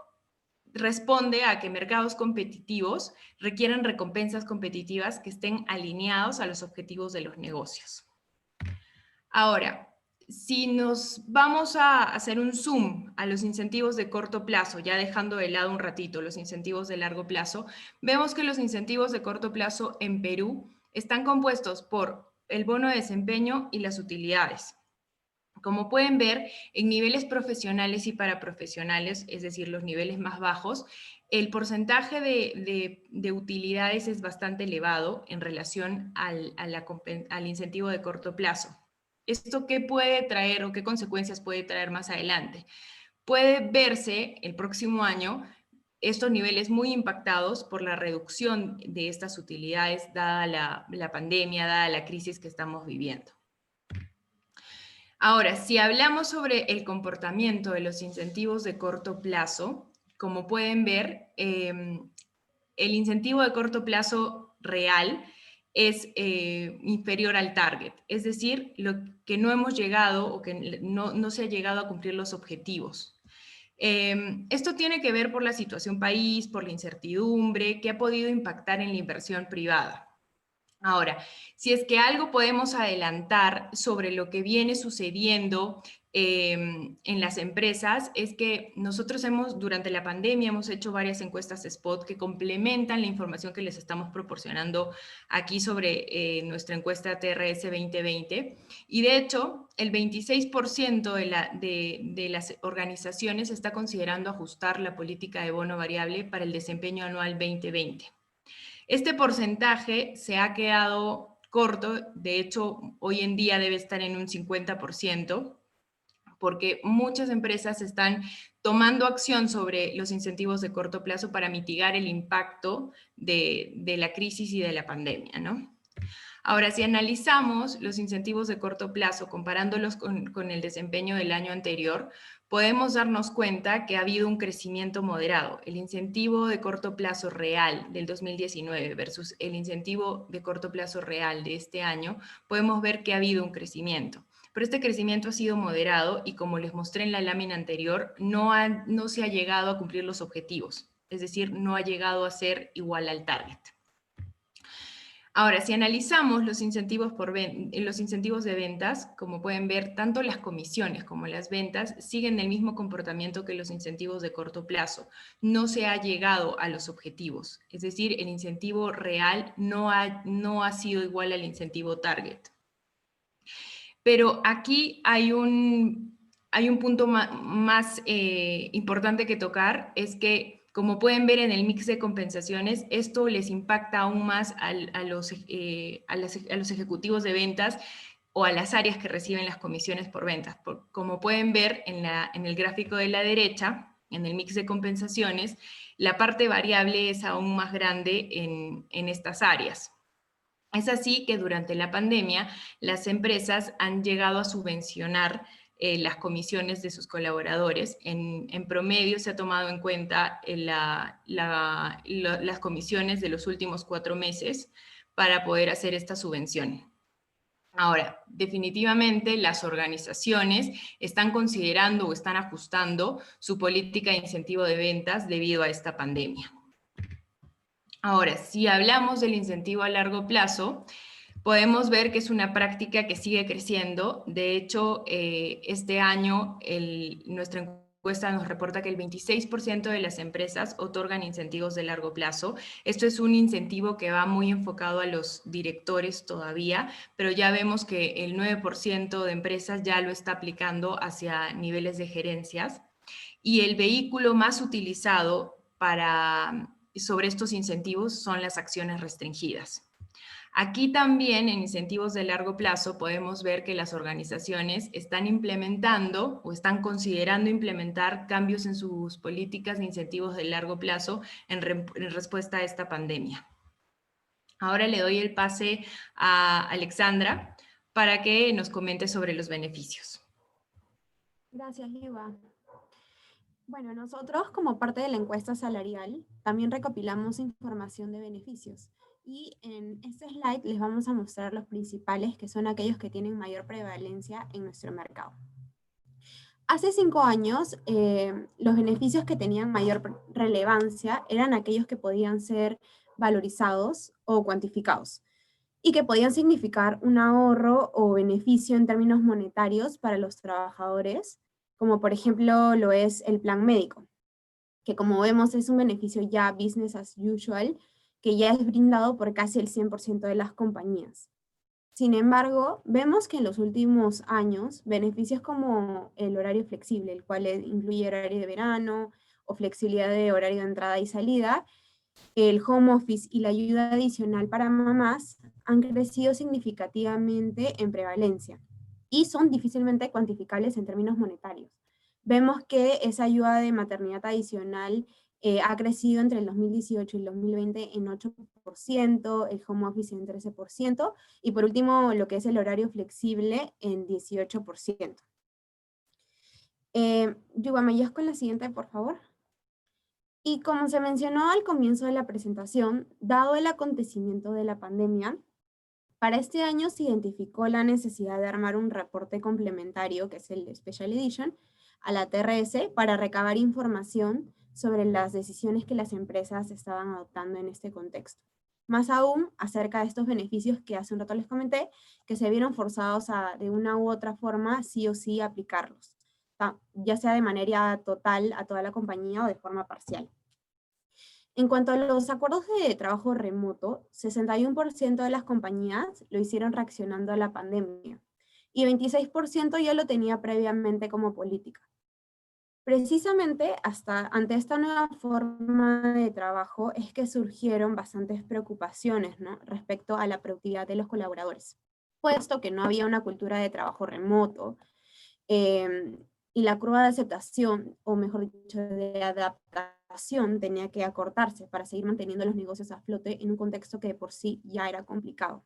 responde a que mercados competitivos requieren recompensas competitivas que estén alineados a los objetivos de los negocios. Ahora, si nos vamos a hacer un zoom a los incentivos de corto plazo, ya dejando de lado un ratito los incentivos de largo plazo, vemos que los incentivos de corto plazo en Perú están compuestos por el bono de desempeño y las utilidades. Como pueden ver, en niveles profesionales y paraprofesionales, es decir, los niveles más bajos, el porcentaje de utilidades es bastante elevado en relación al incentivo de corto plazo. ¿Esto qué puede traer o qué consecuencias puede traer más adelante? Puede verse el próximo año estos niveles muy impactados por la reducción de estas utilidades dada la pandemia, dada la crisis que estamos viviendo. Ahora, si hablamos sobre el comportamiento de los incentivos de corto plazo, como pueden ver, el incentivo de corto plazo real es inferior al target, es decir, lo que no hemos llegado o que no se ha llegado a cumplir los objetivos. Esto tiene que ver por la situación país, por la incertidumbre que ha podido impactar en la inversión privada. Ahora, si es que algo podemos adelantar sobre lo que viene sucediendo en las empresas, es que nosotros durante la pandemia hemos hecho varias encuestas spot que complementan la información que les estamos proporcionando aquí sobre nuestra encuesta TRS 2020. Y de hecho, el 26% de las organizaciones está considerando ajustar la política de bono variable para el desempeño anual 2020. Este porcentaje se ha quedado corto, de hecho, hoy en día debe estar en un 50%, porque muchas empresas están tomando acción sobre los incentivos de corto plazo para mitigar el impacto de la crisis y de la pandemia, ¿no? Ahora, si analizamos los incentivos de corto plazo comparándolos con el desempeño del año anterior, podemos darnos cuenta que ha habido un crecimiento moderado. El incentivo de corto plazo real del 2019 versus el incentivo de corto plazo real de este año, podemos ver que ha habido un crecimiento. Pero este crecimiento ha sido moderado y, como les mostré en la lámina anterior, no se ha llegado a cumplir los objetivos. Es decir, no ha llegado a ser igual al target. Ahora, si analizamos los incentivos de ventas, como pueden ver, tanto las comisiones como las ventas siguen el mismo comportamiento que los incentivos de corto plazo. No se ha llegado a los objetivos, es decir, el incentivo real no ha sido igual al incentivo target. Pero aquí hay un punto más importante que tocar, es que Como pueden ver en el mix de compensaciones, esto les impacta aún más a los ejecutivos de ventas o a las áreas que reciben las comisiones por ventas. Como pueden ver en el gráfico de la derecha, en el mix de compensaciones, la parte variable es aún más grande en estas áreas. Es así que durante la pandemia las empresas han llegado a subvencionar las comisiones de sus colaboradores. En promedio se ha tomado en cuenta las comisiones de los últimos 4 meses para poder hacer esta subvención. Ahora, definitivamente las organizaciones están considerando o están ajustando su política de incentivo de ventas debido a esta pandemia. Ahora, si hablamos del incentivo a largo plazo, podemos ver que es una práctica que sigue creciendo. De hecho, este año nuestra encuesta nos reporta que el 26% de las empresas otorgan incentivos de largo plazo. Esto es un incentivo que va muy enfocado a los directores todavía, pero ya vemos que el 9% de empresas ya lo está aplicando hacia niveles de gerencias. Y el vehículo más utilizado sobre estos incentivos son las acciones restringidas. Aquí también en incentivos de largo plazo podemos ver que las organizaciones están implementando o están considerando implementar cambios en sus políticas de incentivos de largo plazo en respuesta a esta pandemia. Ahora le doy el pase a Alexandra para que nos comente sobre los beneficios. Gracias, Liva. Bueno, nosotros como parte de la encuesta salarial también recopilamos información de beneficios. Y en este slide les vamos a mostrar los principales, que son aquellos que tienen mayor prevalencia en nuestro mercado. Hace 5 años, los beneficios que tenían mayor relevancia eran aquellos que podían ser valorizados o cuantificados y que podían significar un ahorro o beneficio en términos monetarios para los trabajadores, como por ejemplo lo es el plan médico, que como vemos es un beneficio ya business as usual, que ya es brindado por casi el 100% de las compañías. Sin embargo, vemos que en los últimos años, beneficios como el horario flexible, el cual incluye horario de verano o flexibilidad de horario de entrada y salida, el home office y la ayuda adicional para mamás han crecido significativamente en prevalencia y son difícilmente cuantificables en términos monetarios. Vemos que esa ayuda de maternidad adicional ha crecido entre el 2018 y el 2020 en 8%, el home office en 13%, y por último lo que es el horario flexible en 18%. Yuba, ¿me ayudas con la siguiente, por favor? Y como se mencionó al comienzo de la presentación, dado el acontecimiento de la pandemia, para este año se identificó la necesidad de armar un reporte complementario, que es el Special Edition, a la TRS para recabar información sobre las decisiones que las empresas estaban adoptando en este contexto. Más aún, acerca de estos beneficios que hace un rato les comenté, que se vieron forzados a, de una u otra forma, sí o sí aplicarlos, ya sea de manera total a toda la compañía o de forma parcial. En cuanto a los acuerdos de trabajo remoto, 61% de las compañías lo hicieron reaccionando a la pandemia y 26% ya lo tenía previamente como política. Precisamente ante esta nueva forma de trabajo es que surgieron bastantes preocupaciones, ¿no?, respecto a la productividad de los colaboradores, puesto que no había una cultura de trabajo remoto y la curva de aceptación, o mejor dicho, de adaptación, tenía que acortarse para seguir manteniendo los negocios a flote en un contexto que de por sí ya era complicado.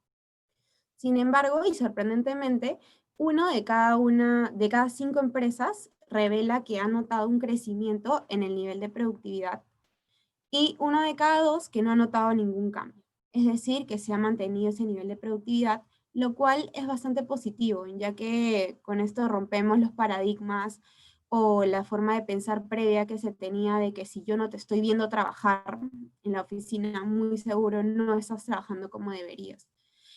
Sin embargo, y sorprendentemente, uno de cada 5 empresas revela que ha notado un crecimiento en el nivel de productividad y uno de cada 2 que no ha notado ningún cambio. Es decir, que se ha mantenido ese nivel de productividad, lo cual es bastante positivo, ya que con esto rompemos los paradigmas o la forma de pensar previa que se tenía de que si yo no te estoy viendo trabajar en la oficina, muy seguro no estás trabajando como deberías.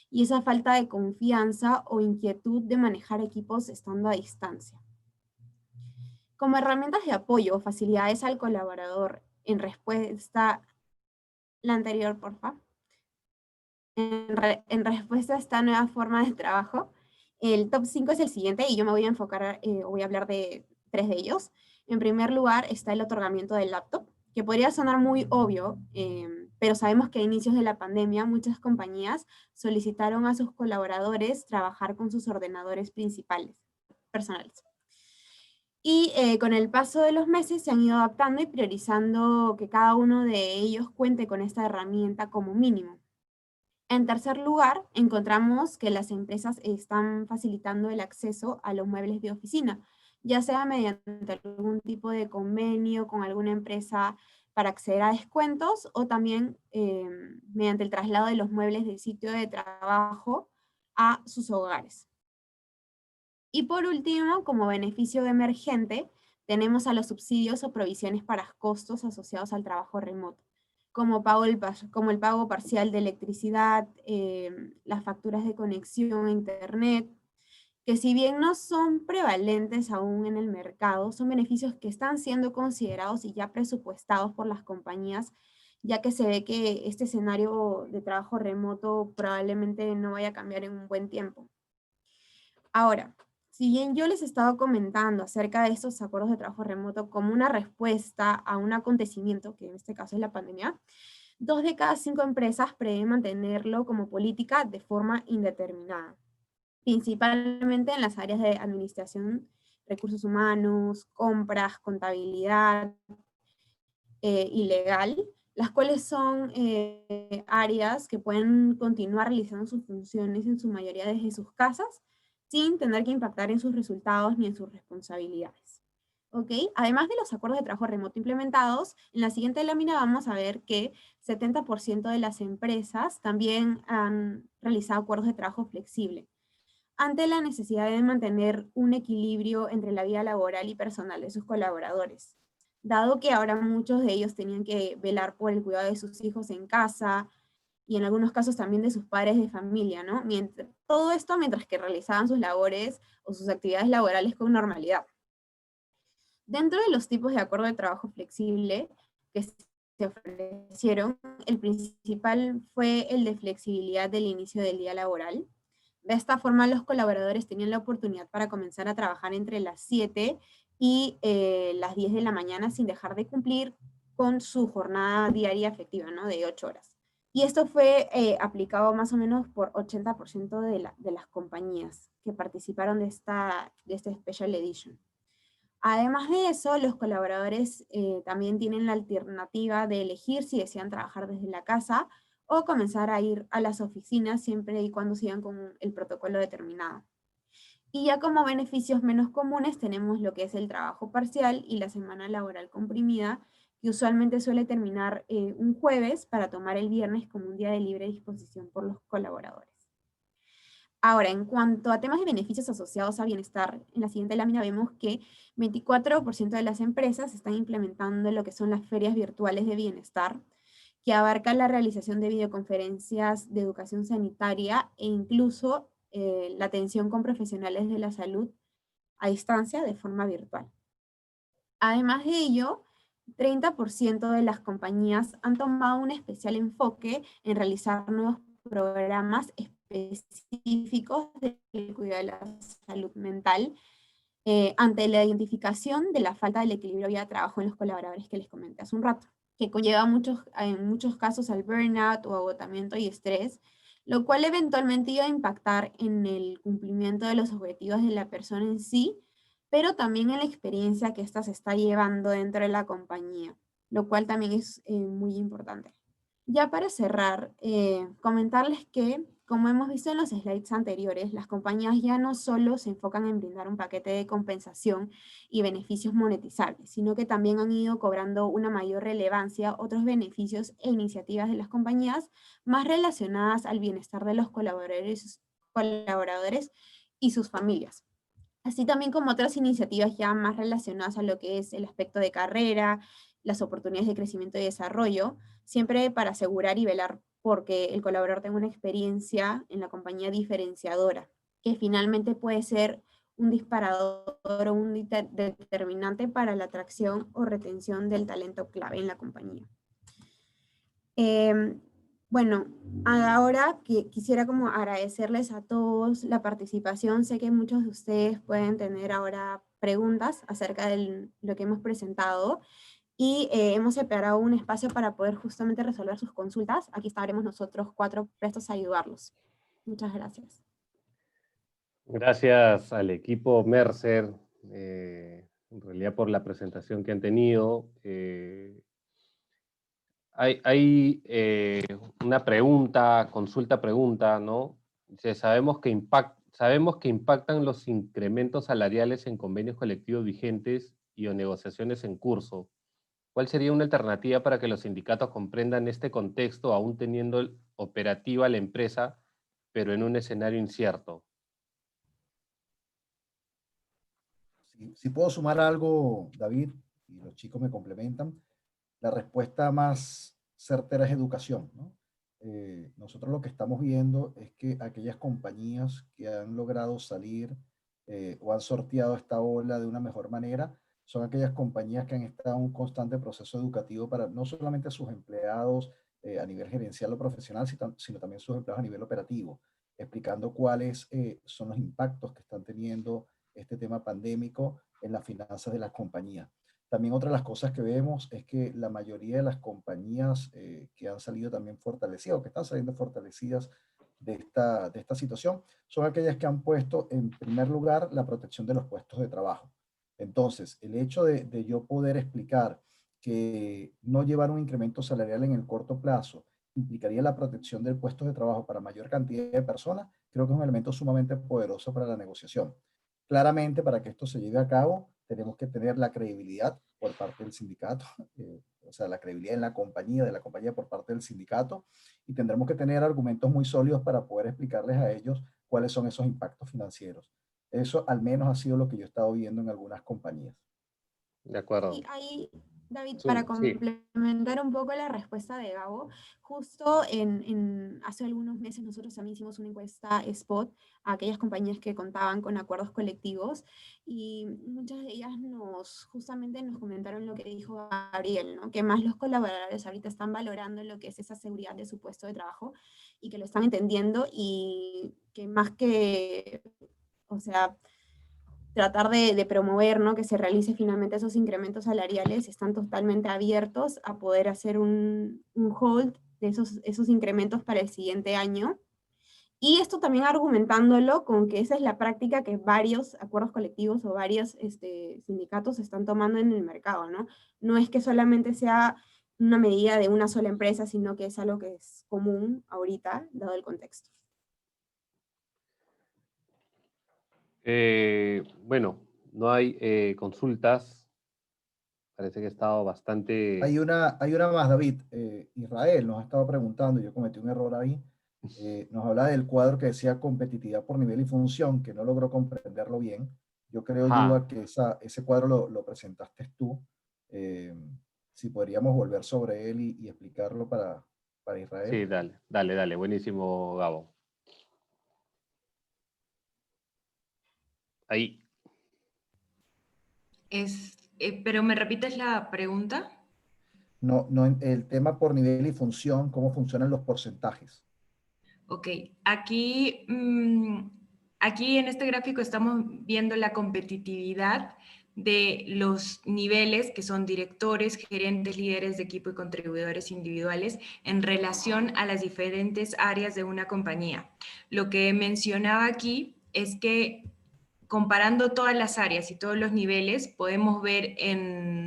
Y esa falta de confianza o inquietud de manejar equipos estando a distancia. Como herramientas de apoyo o facilidades al colaborador en respuesta, la anterior, por favor. En respuesta a esta nueva forma de trabajo, el top 5 es el siguiente y yo me voy a enfocar, voy a hablar de 3 de ellos. En primer lugar está el otorgamiento del laptop, que podría sonar muy obvio, pero sabemos que a inicios de la pandemia muchas compañías solicitaron a sus colaboradores trabajar con sus ordenadores personales. Y con el paso de los meses se han ido adaptando y priorizando que cada uno de ellos cuente con esta herramienta como mínimo. En tercer lugar, encontramos que las empresas están facilitando el acceso a los muebles de oficina, ya sea mediante algún tipo de convenio con alguna empresa para acceder a descuentos o también mediante el traslado de los muebles del sitio de trabajo a sus hogares. Y por último, como beneficio emergente, tenemos a los subsidios o provisiones para costos asociados al trabajo remoto, como el pago parcial de electricidad, las facturas de conexión a internet, que si bien no son prevalentes aún en el mercado, son beneficios que están siendo considerados y ya presupuestados por las compañías, ya que se ve que este escenario de trabajo remoto probablemente no vaya a cambiar en un buen tiempo. Ahora, si bien yo les he estado comentando acerca de estos acuerdos de trabajo remoto como una respuesta a un acontecimiento, que en este caso es la pandemia, 2 de cada 5 empresas prevén mantenerlo como política de forma indeterminada, principalmente en las áreas de administración, recursos humanos, compras, contabilidad y legal, las cuales son áreas que pueden continuar realizando sus funciones en su mayoría desde sus casas, sin tener que impactar en sus resultados ni en sus responsabilidades. ¿Ok? Además de los acuerdos de trabajo remoto implementados, en la siguiente lámina vamos a ver que 70% de las empresas también han realizado acuerdos de trabajo flexible, ante la necesidad de mantener un equilibrio entre la vida laboral y personal de sus colaboradores, dado que ahora muchos de ellos tenían que velar por el cuidado de sus hijos en casa, y en algunos casos también de sus padres de familia, ¿no? Todo esto mientras que realizaban sus labores o sus actividades laborales con normalidad. Dentro de los tipos de acuerdo de trabajo flexible que se ofrecieron, el principal fue el de flexibilidad del inicio del día laboral. De esta forma, los colaboradores tenían la oportunidad para comenzar a trabajar entre las 7 y las 10 de la mañana sin dejar de cumplir con su jornada diaria efectiva, ¿no? De 8 horas. Y esto fue aplicado más o menos por 80% de las compañías que participaron de este Special Edition. Además de eso, los colaboradores también tienen la alternativa de elegir si desean trabajar desde la casa o comenzar a ir a las oficinas siempre y cuando sigan con el protocolo determinado. Y ya como beneficios menos comunes tenemos lo que es el trabajo parcial y la semana laboral comprimida, que usualmente suele terminar un jueves para tomar el viernes como un día de libre disposición por los colaboradores. Ahora, en cuanto a temas de beneficios asociados a bienestar, en la siguiente lámina vemos que 24% de las empresas están implementando lo que son las ferias virtuales de bienestar, que abarcan la realización de videoconferencias de educación sanitaria e incluso la atención con profesionales de la salud a distancia de forma virtual. Además de ello, 30% de las compañías han tomado un especial enfoque en realizar nuevos programas específicos del cuidado de la salud mental ante la identificación de la falta del equilibrio vida-trabajo en los colaboradores que les comenté hace un rato, que conlleva en muchos casos al burnout o agotamiento y estrés, lo cual eventualmente iba a impactar en el cumplimiento de los objetivos de la persona en sí, pero también en la experiencia que ésta se está llevando dentro de la compañía, lo cual también es muy importante. Ya para cerrar, comentarles que, como hemos visto en los slides anteriores, las compañías ya no solo se enfocan en brindar un paquete de compensación y beneficios monetizables, sino que también han ido cobrando una mayor relevancia otros beneficios e iniciativas de las compañías más relacionadas al bienestar de los colaboradores y sus familias. Así también como otras iniciativas ya más relacionadas a lo que es el aspecto de carrera, las oportunidades de crecimiento y desarrollo, siempre para asegurar y velar porque el colaborador tenga una experiencia en la compañía diferenciadora, que finalmente puede ser un disparador o un determinante para la atracción o retención del talento clave en la compañía. Bueno, ahora quisiera como agradecerles a todos la participación. Sé que muchos de ustedes pueden tener ahora preguntas acerca de lo que hemos presentado y hemos separado un espacio para poder justamente resolver sus consultas. Aquí estaremos nosotros 4 prestos a ayudarlos. Muchas gracias. Gracias al equipo Mercer, en realidad por la presentación que han tenido. Hay una consulta-pregunta, ¿no? Dice, sabemos que impactan los incrementos salariales en convenios colectivos vigentes y o negociaciones en curso. ¿Cuál sería una alternativa para que los sindicatos comprendan este contexto, aún teniendo operativa la empresa, pero en un escenario incierto? Si puedo sumar algo, David, y los chicos me complementan, la respuesta más certera es educación, ¿no? Nosotros lo que estamos viendo es que aquellas compañías que han logrado salir o han sorteado esta ola de una mejor manera son aquellas compañías que han estado en un constante proceso educativo para no solamente sus empleados a nivel gerencial o profesional, sino también sus empleados a nivel operativo, explicando cuáles son los impactos que están teniendo este tema pandémico en las finanzas de las compañías. También otra de las cosas que vemos es que la mayoría de las compañías que han salido también fortalecidas o que están saliendo fortalecidas de esta situación son aquellas que han puesto en primer lugar la protección de los puestos de trabajo. Entonces, el hecho de yo poder explicar que no llevar un incremento salarial en el corto plazo implicaría la protección del puesto de trabajo para mayor cantidad de personas, creo que es un elemento sumamente poderoso para la negociación. Claramente, para que esto se lleve a cabo, tenemos que tener la credibilidad por parte del sindicato, o sea, la credibilidad en la compañía, de la compañía por parte del sindicato, y tendremos que tener argumentos muy sólidos para poder explicarles a ellos cuáles son esos impactos financieros. Eso al menos ha sido lo que yo he estado viendo en algunas compañías. De acuerdo. Y ahí, David, para Sí. complementar un poco la respuesta de Gabo, justo hace algunos meses nosotros también hicimos una encuesta spot a aquellas compañías que contaban con acuerdos colectivos y muchas de ellas justamente nos comentaron lo que dijo Gabriel, ¿no? Que más los colaboradores ahorita están valorando lo que es esa seguridad de su puesto de trabajo y que lo están entendiendo y que más que, o sea, tratar de promover, ¿no? Que se realice finalmente esos incrementos salariales, están totalmente abiertos a poder hacer un hold de esos incrementos para el siguiente año. Y esto también argumentándolo con que esa es la práctica que varios acuerdos colectivos o varios sindicatos están tomando en el mercado, ¿no? No es que solamente sea una medida de una sola empresa, sino que es algo que es común ahorita, dado el contexto. Bueno, no hay consultas. Parece que ha estado bastante... Hay una más, David. Israel nos ha estado preguntando, yo cometí un error ahí, nos habla del cuadro que decía competitividad por nivel y función, que no logró comprenderlo bien. Yo creo, Yuba, que ese cuadro lo presentaste tú. Si podríamos volver sobre él y explicarlo para Israel. Sí, dale, buenísimo, Gabo. Ahí. ¿Pero me repites la pregunta? No, el tema por nivel y función, cómo funcionan los porcentajes. Ok, aquí en este gráfico estamos viendo la competitividad de los niveles que son directores, gerentes, líderes de equipo y contribuidores individuales en relación a las diferentes áreas de una compañía. Lo que mencionaba aquí es que comparando todas las áreas y todos los niveles, podemos ver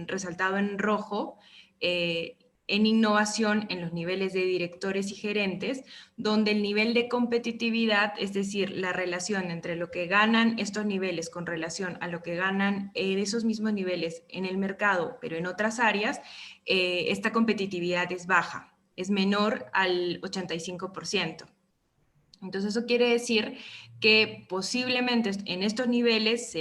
resaltado en rojo en innovación en los niveles de directores y gerentes, donde el nivel de competitividad, es decir, la relación entre lo que ganan estos niveles con relación a lo que ganan esos mismos niveles en el mercado, pero en otras áreas, esta competitividad es baja, es menor al 85%. Entonces eso quiere decir que posiblemente en estos niveles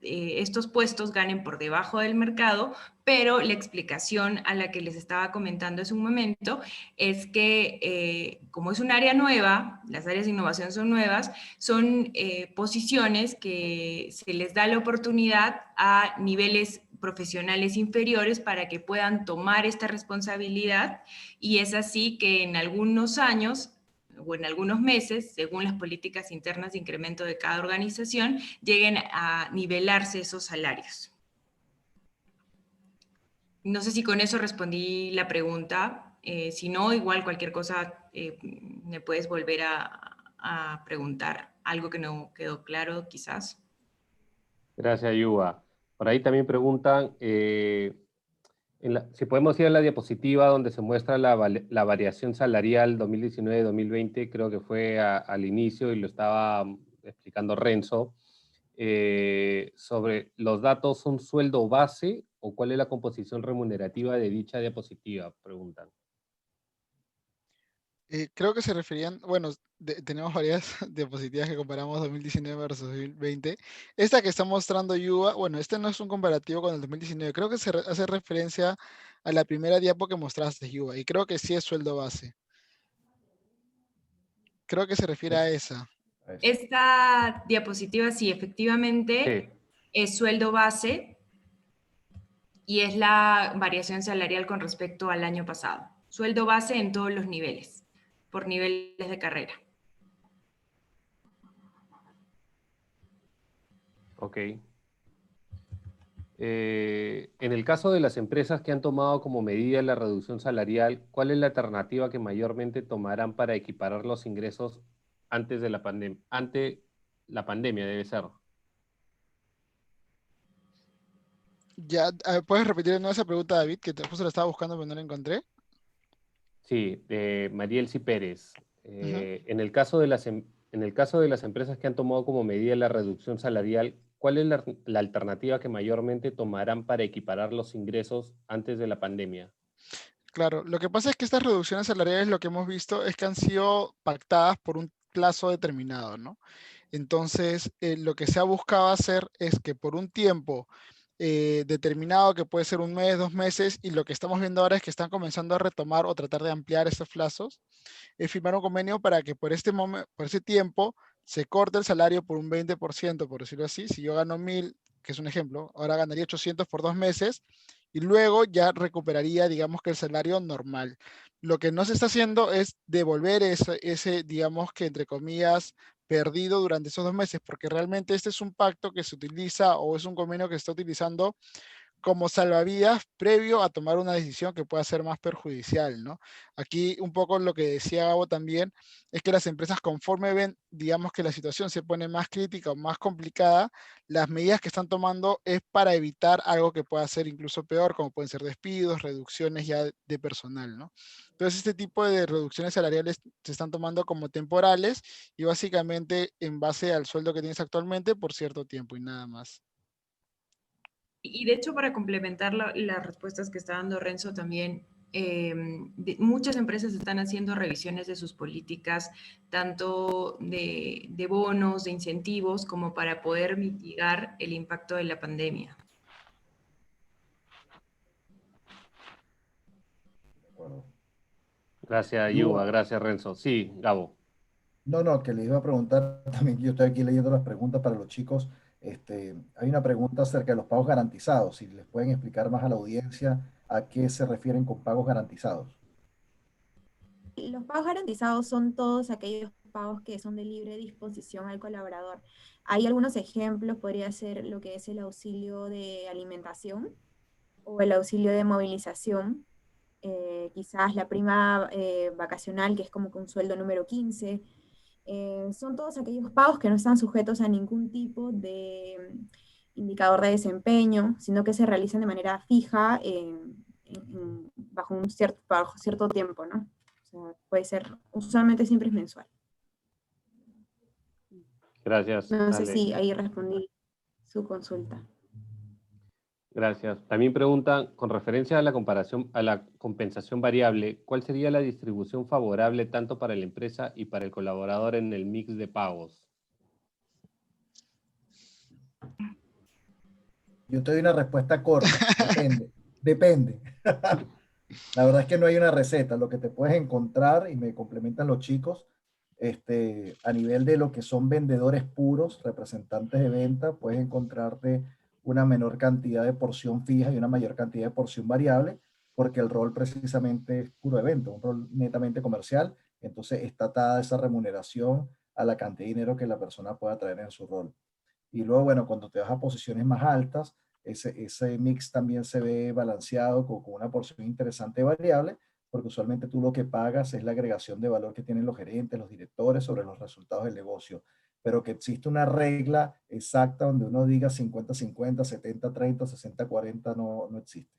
estos puestos ganen por debajo del mercado, pero la explicación a la que les estaba comentando hace un momento es que como es un área nueva, las áreas de innovación son nuevas, son posiciones que se les da la oportunidad a niveles profesionales inferiores para que puedan tomar esta responsabilidad y es así que en algunos años o en algunos meses, según las políticas internas de incremento de cada organización, lleguen a nivelarse esos salarios. No sé si con eso respondí la pregunta. Si no, igual cualquier cosa me puedes volver a preguntar. Algo que no quedó claro, quizás. Gracias, Yuba. Por ahí también preguntan si podemos ir a la diapositiva donde se muestra la variación salarial 2019-2020, creo que fue al inicio y lo estaba explicando Renzo, sobre los datos, ¿son sueldo base o cuál es la composición remunerativa de dicha diapositiva? Preguntan. Creo que se referían, bueno, tenemos varias diapositivas que comparamos 2019 versus 2020. Esta que está mostrando Yuba, bueno, este no es un comparativo con el 2019, creo que hace referencia a la primera diapo que mostraste, Yuba, y creo que sí es sueldo base. Creo que se refiere a esa. Esta diapositiva, sí, efectivamente, Sí. es sueldo base y es la variación salarial con respecto al año pasado. Sueldo base en todos los niveles, por niveles de carrera. Ok. En el caso de las empresas que han tomado como medida la reducción salarial, ¿cuál es la alternativa que mayormente tomarán para equiparar los ingresos antes de la pandemia? Ante la pandemia debe ser. Ya, ¿puedes repetir de nuevo esa pregunta, David? Que justo la estaba buscando pero no la encontré. Sí, de Marielsi Pérez. Ujú. En el caso de las empresas que han tomado como medida la reducción salarial, ¿cuál es la alternativa que mayormente tomarán para equiparar los ingresos antes de la pandemia? Claro, lo que pasa es que estas reducciones salariales lo que hemos visto es que han sido pactadas por un plazo determinado, ¿no? Entonces, lo que se ha buscado hacer es que por un tiempo determinado, que puede ser un mes, 2 meses, y lo que estamos viendo ahora es que están comenzando a retomar o tratar de ampliar estos plazos, es firmar un convenio para que por por ese tiempo se corte el salario por un 20%, por decirlo así. Si yo gano 1.000, que es un ejemplo, ahora ganaría 800 por 2 meses y luego ya recuperaría, digamos que el salario normal. Lo que no se está haciendo es devolver ese digamos que entre comillas, perdido durante esos 2 meses, porque realmente este es un pacto que se utiliza o es un convenio que se está utilizando como salvavidas previo a tomar una decisión que pueda ser más perjudicial, ¿no? Aquí un poco lo que decía Gabo también es que las empresas conforme ven, digamos que la situación se pone más crítica o más complicada, las medidas que están tomando es para evitar algo que pueda ser incluso peor, como pueden ser despidos, reducciones ya de personal, ¿no? Entonces este tipo de reducciones salariales se están tomando como temporales y básicamente en base al sueldo que tienes actualmente por cierto tiempo y nada más. Y de hecho, para complementar las respuestas que está dando Renzo también, muchas empresas están haciendo revisiones de sus políticas, tanto de bonos, de incentivos, como para poder mitigar el impacto de la pandemia. De acuerdo. Gracias, Yuba. Yuba, Gracias, Renzo. Sí, Gabo. no, que le iba a preguntar también, yo estoy aquí leyendo las preguntas para los chicos. Hay una pregunta acerca de los pagos garantizados, si les pueden explicar más a la audiencia a qué se refieren con pagos garantizados. Los pagos garantizados son todos aquellos pagos que son de libre disposición al colaborador. Hay algunos ejemplos, podría ser lo que es el auxilio de alimentación o el auxilio de movilización, quizás la prima vacacional, que es como que un sueldo número 15. Son todos aquellos pagos que no están sujetos a ningún tipo de indicador de desempeño, sino que se realizan de manera fija bajo cierto tiempo, ¿no? O sea, puede ser, usualmente siempre es mensual. Gracias, No sé Ale. si ahí respondí su consulta. Gracias. También preguntan, con referencia a la comparación, a la compensación variable, ¿cuál sería la distribución favorable tanto para la empresa y para el colaborador en el mix de pagos? Yo te doy una respuesta corta, depende, depende. La verdad es que no hay una receta, lo que te puedes encontrar, y me complementan los chicos, a nivel de lo que son vendedores puros, representantes de venta, puedes encontrarte una menor cantidad de porción fija y una mayor cantidad de porción variable, porque el rol precisamente es puro de venta, un rol netamente comercial, entonces está atada esa remuneración a la cantidad de dinero que la persona pueda traer en su rol. Y luego, bueno, cuando te vas a posiciones más altas, ese mix también se ve balanceado con una porción interesante de variable, porque usualmente tú lo que pagas es la agregación de valor que tienen los gerentes, los directores sobre los resultados del negocio, pero que existe una regla exacta donde uno diga 50-50, 70-30, 60-40, no existe.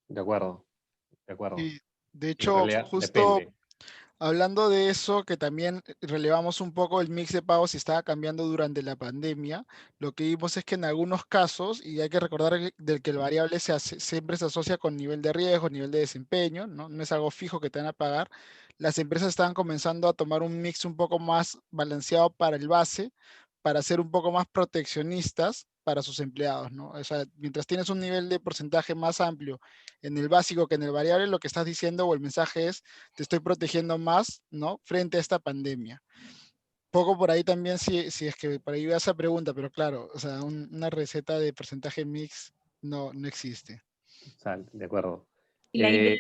De acuerdo, de acuerdo. Y de En hecho, realidad justo depende. hablando de eso, que también relevamos un poco el mix de pagos y estaba cambiando durante la pandemia, lo que vimos es que en algunos casos, y hay que recordar del que el variable siempre se asocia con nivel de riesgo, nivel de desempeño, ¿no? No es algo fijo que te van a pagar, las empresas estaban comenzando a tomar un mix un poco más balanceado para el base, para ser un poco más proteccionistas para sus empleados, ¿no? O sea, mientras tienes un nivel de porcentaje más amplio en el básico que en el variable, lo que estás diciendo o el mensaje es te estoy protegiendo más, ¿no? Frente a esta pandemia. Poco por ahí también, si es que por ahí va esa pregunta, pero claro, o sea, una receta de porcentaje mix no existe. De acuerdo. Y la idea,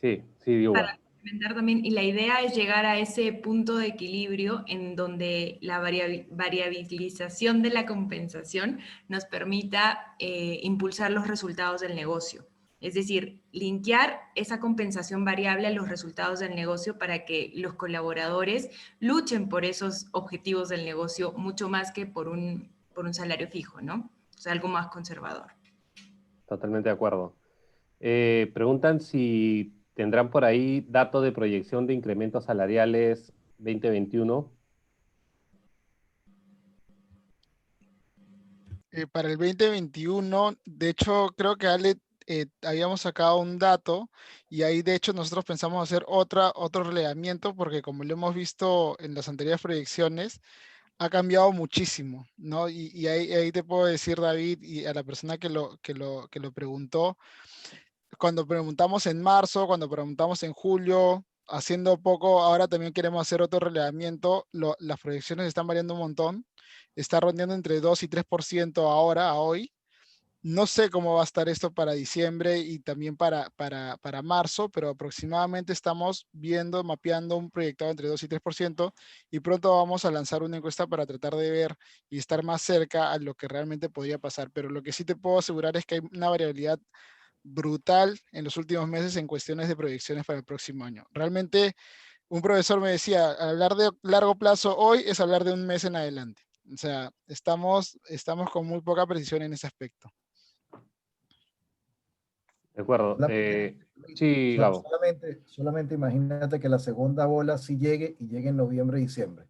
Sí, para Diuba. complementar también, y la idea es llegar a ese punto de equilibrio en donde la variabilización de la compensación nos permita impulsar los resultados del negocio. Es decir, linkear esa compensación variable a los resultados del negocio para que los colaboradores luchen por esos objetivos del negocio mucho más que por un salario fijo, ¿no? O sea, algo más conservador. Totalmente de acuerdo. Preguntan si tendrán por ahí datos de proyección de incrementos salariales 2021. Para el 2021, de hecho, creo que Ale, habíamos sacado un dato y ahí de hecho nosotros pensamos hacer otro relevamiento porque como lo hemos visto en las anteriores proyecciones, ha cambiado muchísimo, ¿no? Y ahí te puedo decir, David, y a la persona que lo preguntó, cuando preguntamos en marzo, cuando preguntamos en julio, haciendo poco, ahora también queremos hacer otro relevamiento, las proyecciones están variando un montón, está rondeando entre 2 y 3% ahora, a hoy. No sé cómo va a estar esto para diciembre y también para marzo, pero aproximadamente estamos viendo, mapeando un proyectado entre 2 y 3% y pronto vamos a lanzar una encuesta para tratar de ver y estar más cerca a lo que realmente podría pasar. Pero lo que sí te puedo asegurar es que hay una variabilidad brutal en los últimos meses en cuestiones de proyecciones para el próximo año. Realmente un profesor me decía, hablar de largo plazo hoy es hablar de un mes en adelante. O sea, estamos con muy poca precisión en ese aspecto. De acuerdo. Sí, Gabo. Solamente imagínate que la segunda bola sí llegue y llegue en noviembre y diciembre.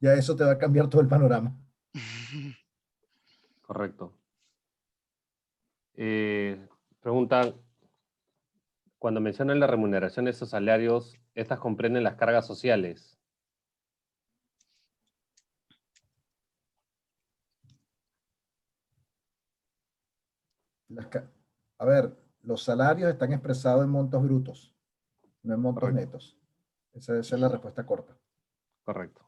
Ya eso te va a cambiar todo el panorama. Correcto. Preguntan, cuando mencionan la remuneración de esos salarios, ¿estas comprenden las cargas sociales? A ver, los salarios están expresados en montos brutos, no en montos Correcto. netos. Esa es la respuesta corta. Correcto.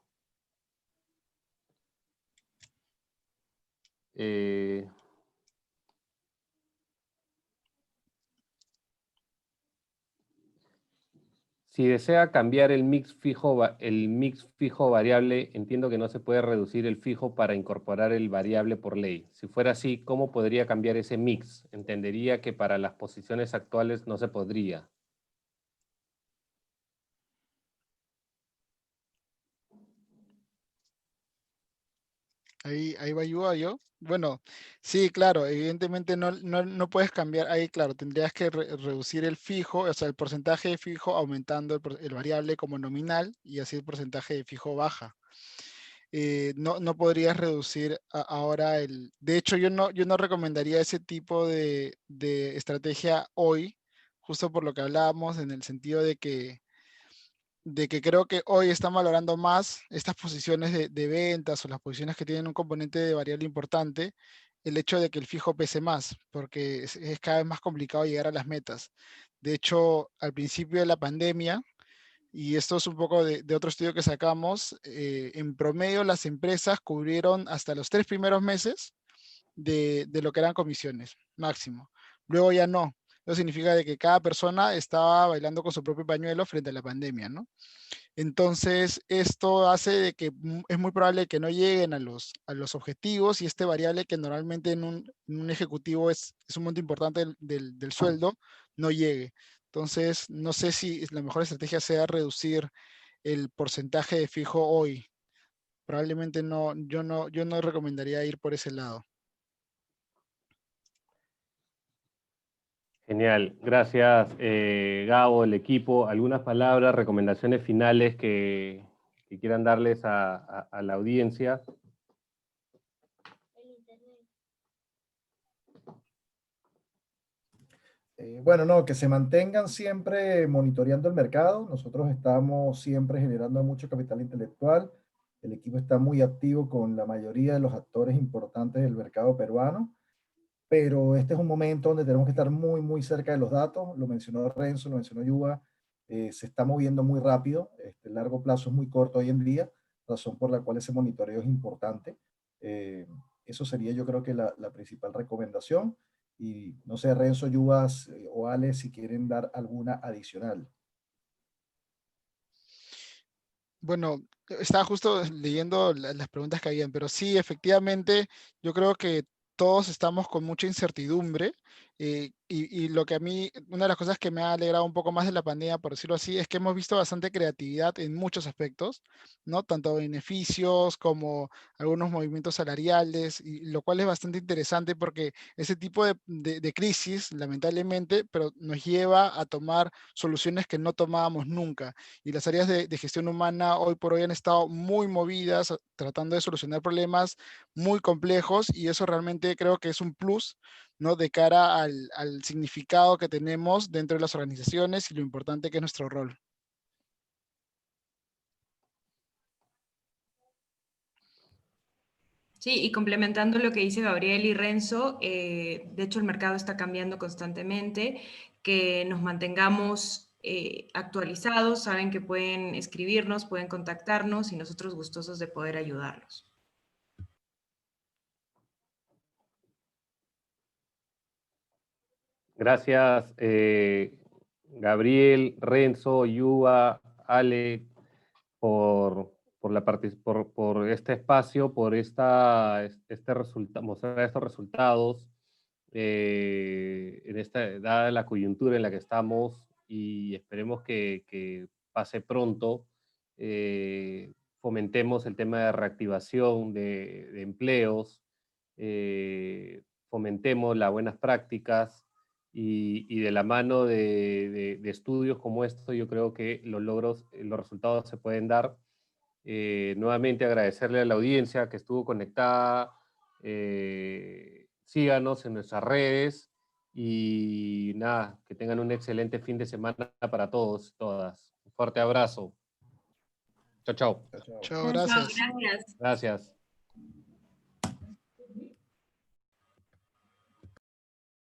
Si desea cambiar el mix fijo variable, entiendo que no se puede reducir el fijo para incorporar el variable por ley. Si fuera así, ¿cómo podría cambiar ese mix? Entendería que para las posiciones actuales no se podría. Ahí va yo. Bueno, sí, claro, evidentemente no puedes cambiar. Ahí, claro, tendrías que reducir el fijo, o sea, el porcentaje de fijo aumentando el variable como nominal y así el porcentaje de fijo baja. No podrías reducir ahora el... De hecho, yo no recomendaría ese tipo de estrategia hoy, justo por lo que hablábamos, en el sentido de que creo que hoy están valorando más estas posiciones de ventas o las posiciones que tienen un componente de variable importante, el hecho de que el fijo pese más, porque es cada vez más complicado llegar a las metas. De hecho, al principio de la pandemia, y esto es un poco de otro estudio que sacamos, en promedio las empresas cubrieron hasta los 3 primeros meses de lo que eran comisiones, máximo. Luego ya no. Eso significa de que cada persona estaba bailando con su propio pañuelo frente a la pandemia, ¿no? Entonces, esto hace de que es muy probable que no lleguen a los objetivos, y este variable que normalmente en un ejecutivo es un monto importante del sueldo, no llegue. Entonces, no sé si la mejor estrategia sea reducir el porcentaje de fijo hoy. Probablemente no, yo no recomendaría ir por ese lado. Genial, gracias Gabo, el equipo. ¿Algunas palabras, recomendaciones finales que quieran darles a la audiencia? Bueno, no, que se mantengan siempre monitoreando el mercado. Nosotros estamos siempre generando mucho capital intelectual. El equipo está muy activo con la mayoría de los actores importantes del mercado peruano, pero este es un momento donde tenemos que estar muy, muy cerca de los datos. Lo mencionó Renzo, lo mencionó Yuba. Se está moviendo muy rápido. El largo plazo es muy corto hoy en día, razón por la cual ese monitoreo es importante. Eh, Eso sería, yo creo que la principal recomendación. Y no sé, Renzo, Yubas o Ale, si quieren dar alguna adicional. Bueno, estaba justo leyendo las preguntas que habían, pero sí, efectivamente, yo creo que todos estamos con mucha incertidumbre, y lo que a mí, una de las cosas que me ha alegrado un poco más de la pandemia, por decirlo así, es que hemos visto bastante creatividad en muchos aspectos, ¿no? Tanto beneficios como algunos movimientos salariales, y lo cual es bastante interesante porque ese tipo de crisis, lamentablemente, pero nos lleva a tomar soluciones que no tomábamos nunca, y las áreas de gestión humana hoy por hoy han estado muy movidas, tratando de solucionar problemas muy complejos, y eso realmente creo que es un plus, ¿no? De cara al significado que tenemos dentro de las organizaciones y lo importante que es nuestro rol. Sí, y complementando lo que dice Gabriel y Renzo, de hecho el mercado está cambiando constantemente, que nos mantengamos actualizados, saben que pueden escribirnos, pueden contactarnos y nosotros gustosos de poder ayudarlos. Gracias Gabriel, Renzo, Yuba, Ale, por este espacio, por mostrar estos resultados, dada la coyuntura en la que estamos, y esperemos que pase pronto. Fomentemos el tema de reactivación de empleos, fomentemos las buenas prácticas, y de la mano de estudios como esto, yo creo que los resultados se pueden dar. Nuevamente agradecerle a la audiencia que estuvo conectada. Síganos en nuestras redes, y nada, que tengan un excelente fin de semana para todos, todas. Un fuerte abrazo. Chao, chao. Chao, chao. Chao, Gracias. gracias. Gracias. Gracias.